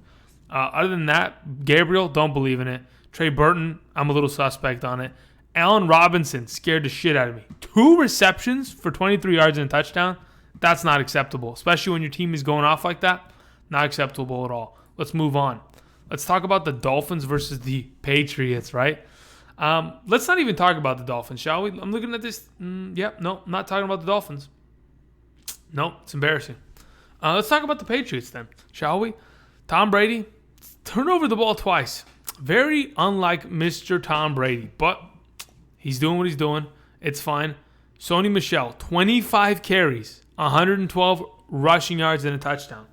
Other than that, Gabriel, don't believe in it. Trey Burton, I'm a little suspect on it. Allen Robinson scared the shit out of me. 2 receptions for 23 yards and a touchdown. That's not acceptable, especially when your team is going off like that. Not acceptable at all. Let's move on. Let's talk about the Dolphins versus the Patriots, right? Let's not even talk about the Dolphins, shall we? I'm looking at this. No, I'm not talking about the Dolphins. No, it's embarrassing. Let's talk about the Patriots then, shall we? Tom Brady, turned over the ball twice. Very unlike Mr. Tom Brady, but he's doing what he's doing. It's fine. Sony Michel, 25 carries, 112 rushing yards, and a touchdown.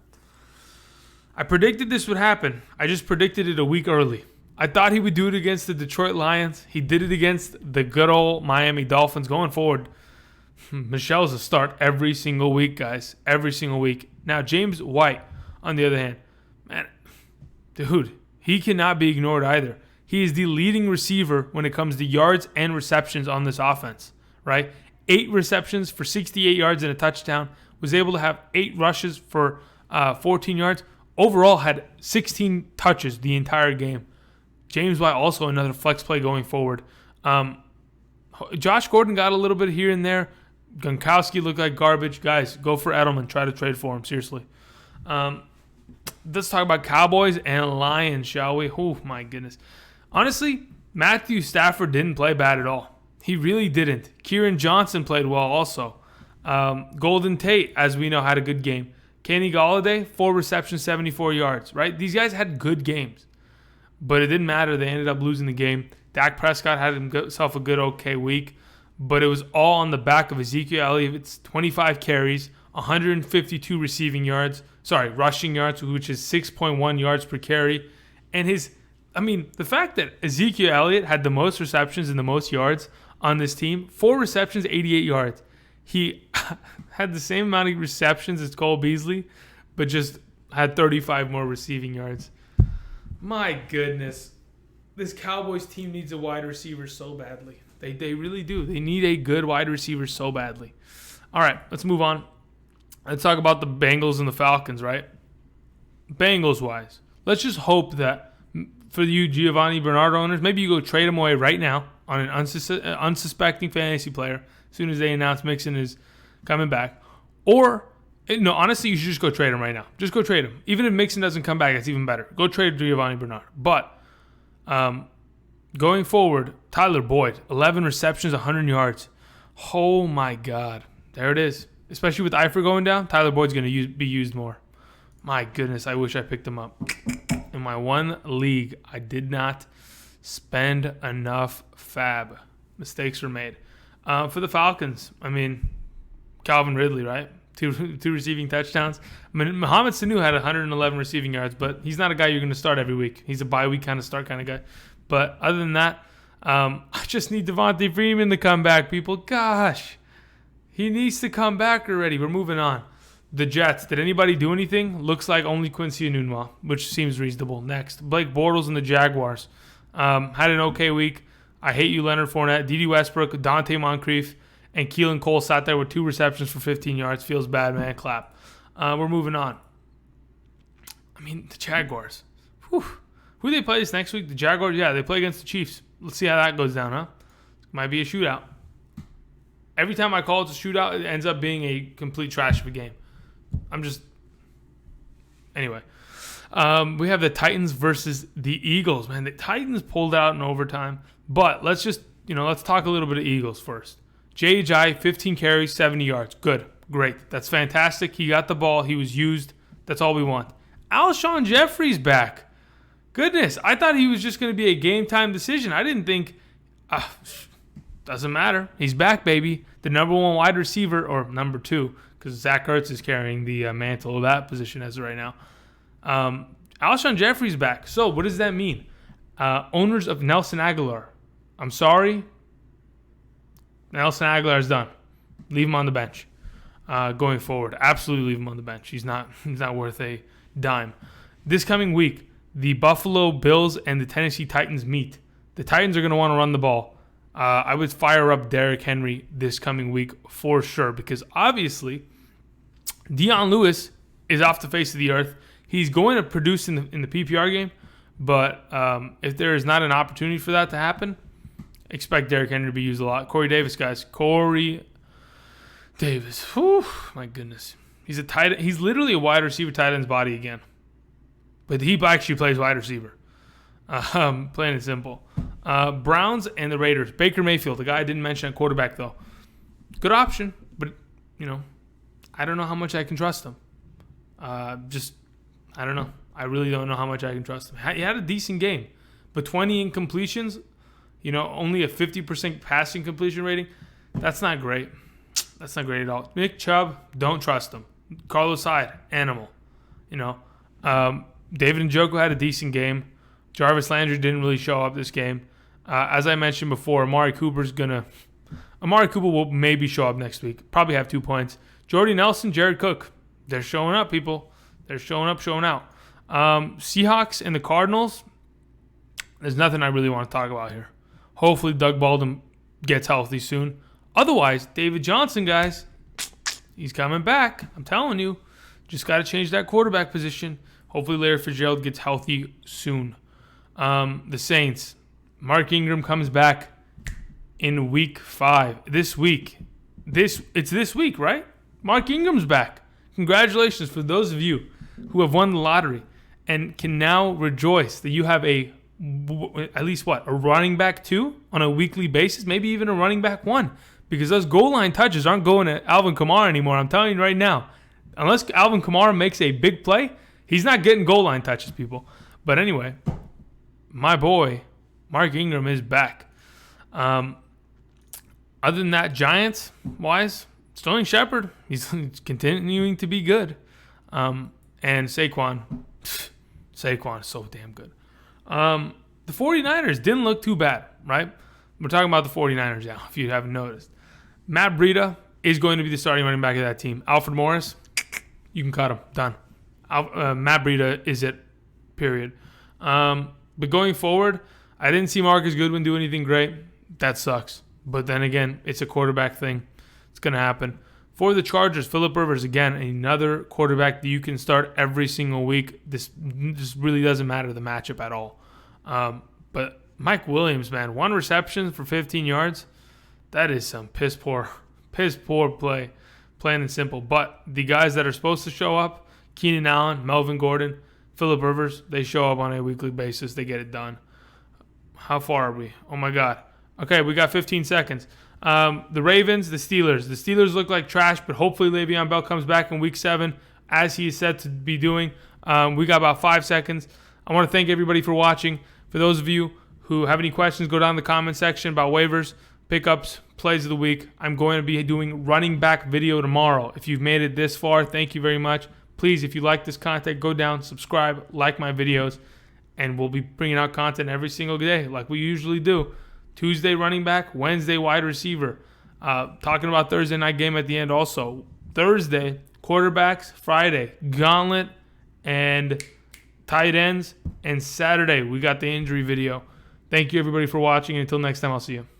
I predicted this would happen. I just predicted it a week early. I thought he would do it against the Detroit Lions. He did it against the good old Miami Dolphins. Going forward, Michel's a start every single week, guys. Every single week. Now, James White, on the other hand, man, dude, he cannot be ignored either. He is the leading receiver when it comes to yards and receptions on this offense, right? 8 receptions for 68 yards and a touchdown. Was able to have 8 rushes for 14 yards. Overall, had 16 touches the entire game. James White also another flex play going forward. Josh Gordon got a little bit here and there. Gronkowski looked like garbage. Guys, go for Edelman. Try to trade for him, seriously. Let's talk about Cowboys and Lions, shall we? Oh, my goodness. Honestly, Matthew Stafford didn't play bad at all. He really didn't. Kieran Johnson played well also. Golden Tate, as we know, had a good game. Kenny Golladay, 4 receptions, 74 yards, right? These guys had good games, but it didn't matter. They ended up losing the game. Dak Prescott had himself a good, okay week, but it was all on the back of Ezekiel Elliott's 25 carries, 152 rushing yards, which is 6.1 yards per carry. And the fact that Ezekiel Elliott had the most receptions and the most yards on this team, 4 receptions, 88 yards. He had the same amount of receptions as Cole Beasley, but just had 35 more receiving yards. My goodness. This Cowboys team needs a wide receiver so badly. They really do. They need a good wide receiver so badly. All right, let's move on. Let's talk about the Bengals and the Falcons, right? Bengals-wise, let's just hope that for you Giovanni Bernard owners, maybe you go trade him away right now on an unsuspecting fantasy player as soon as they announce Mixon is coming back. Or, no, honestly, you should just go trade him right now. Just go trade him. Even if Mixon doesn't come back, it's even better. Go trade Giovanni Bernard. But going forward, Tyler Boyd, 11 receptions, 100 yards. Oh, my God. There it is. Especially with Eifert going down, Tyler Boyd's going to be used more. My goodness, I wish I picked him up. In my one league, I did not spend enough fab. Mistakes were made. For the Falcons, I mean, Calvin Ridley, right? Two receiving touchdowns. I mean, Mohamed Sanu had 111 receiving yards, but he's not a guy you're going to start every week. He's a bye week kind of start kind of guy. But other than that, I just need Devontae Freeman to come back, people. Gosh, he needs to come back already. We're moving on. The Jets, did anybody do anything? Looks like only Quincy Enunwa, which seems reasonable. Next, Blake Bortles and the Jaguars. Had an okay week. I hate you, Leonard Fournette. D.D. Westbrook, Dante Moncrief, and Keelan Cole sat there with 2 receptions for 15 yards. Feels bad, man. Clap. We're moving on. I mean, the Jaguars. Whew. Who do they play this next week? The Jaguars? Yeah, they play against the Chiefs. Let's see how that goes down, huh? Might be a shootout. Every time I call it a shootout, it ends up being a complete trash of a game. Anyway. We have the Titans versus the Eagles. Man, the Titans pulled out in overtime. But let's talk a little bit of Eagles first. J.J., 15 carries, 70 yards. Good. Great. That's fantastic. He got the ball. He was used. That's all we want. Alshon Jeffrey's back. Goodness. I thought he was just going to be a game-time decision. I didn't think... doesn't matter. He's back, baby. The number 1 wide receiver, or number 2, because Zach Ertz is carrying the mantle of that position as of right now. Alshon Jeffrey's back. So what does that mean? Owners of Nelson Aguilar. I'm sorry. Nelson Aguilar's done. Leave him on the bench. Going forward. Absolutely leave him on the bench. He's not worth a dime. This coming week, the Buffalo Bills and the Tennessee Titans meet. The Titans are going to want to run the ball. I would fire up Derrick Henry this coming week for sure, because obviously Dion Lewis is off the face of the earth. He's going to produce in the PPR game, but if there is not an opportunity for that to happen, expect Derrick Henry to be used a lot. Corey Davis, guys. Corey Davis. Whew, my goodness. He's literally a wide receiver tight end's body again. But he actually plays wide receiver. Plain and simple. Browns and the Raiders. Baker Mayfield, the guy I didn't mention at quarterback, though. Good option, but, I don't know how much I can trust him. I don't know. I really don't know how much I can trust him. He had a decent game, but 20 incompletions, only a 50% passing completion rating. That's not great. That's not great at all. Nick Chubb, don't trust him. Carlos Hyde, animal. David Njoku had a decent game. Jarvis Landry didn't really show up this game. As I mentioned before, Amari Cooper will maybe show up next week. Probably have 2 points. Jordy Nelson, Jared Cook. They're showing up, people. They're showing up, showing out. Seahawks and the Cardinals, there's nothing I really want to talk about here. Hopefully Doug Baldwin gets healthy soon. Otherwise, David Johnson, guys, he's coming back. I'm telling you. Just got to change that quarterback position. Hopefully Larry Fitzgerald gets healthy soon. The Saints. Mark Ingram comes back in week 5. This week. It's this week, right? Mark Ingram's back. Congratulations for those of you who have won the lottery and can now rejoice that you have a running back 2 on a weekly basis, maybe even a running back 1, because those goal line touches aren't going to Alvin Kamara anymore. I'm telling you right now, unless Alvin Kamara makes a big play, he's not getting goal line touches, people. But anyway, my boy, Mark Ingram is back. Other than that, Giants-wise, Sterling Shepard, he's continuing to be good. And Saquon is so damn good. The 49ers didn't look too bad, right? We're talking about the 49ers now, if you haven't noticed. Matt Breida, is going to be the starting running back of that team. Alfred Morris, you can cut him. Done. Matt Breida is it. Period. But going forward, I didn't see Marcus Goodwin do anything great. That sucks. But then again, it's a quarterback thing. It's going to happen. For the Chargers, Phillip Rivers, again, another quarterback that you can start every single week. This just really doesn't matter the matchup at all. But Mike Williams, man, 1 reception for 15 yards. That is some piss poor play, plain and simple. But the guys that are supposed to show up, Keenan Allen, Melvin Gordon, Phillip Rivers, they show up on a weekly basis. They get it done. How far are we? Oh, my God. Okay, we got 15 seconds. The Ravens, the Steelers. The Steelers look like trash, but hopefully Le'Veon Bell comes back in Week 7, as he is said to be doing. We got about 5 seconds. I want to thank everybody for watching. For those of you who have any questions, go down in the comment section about waivers, pickups, plays of the week. I'm going to be doing running back video tomorrow. If you've made it this far, thank you very much. Please, if you like this content, go down, subscribe, like my videos, and we'll be bringing out content every single day like we usually do. Tuesday running back, Wednesday wide receiver. Talking about Thursday night game at the end also. Thursday, quarterbacks, Friday, gauntlet, and tight ends. And Saturday, we got the injury video. Thank you everybody for watching. Until next time, I'll see you.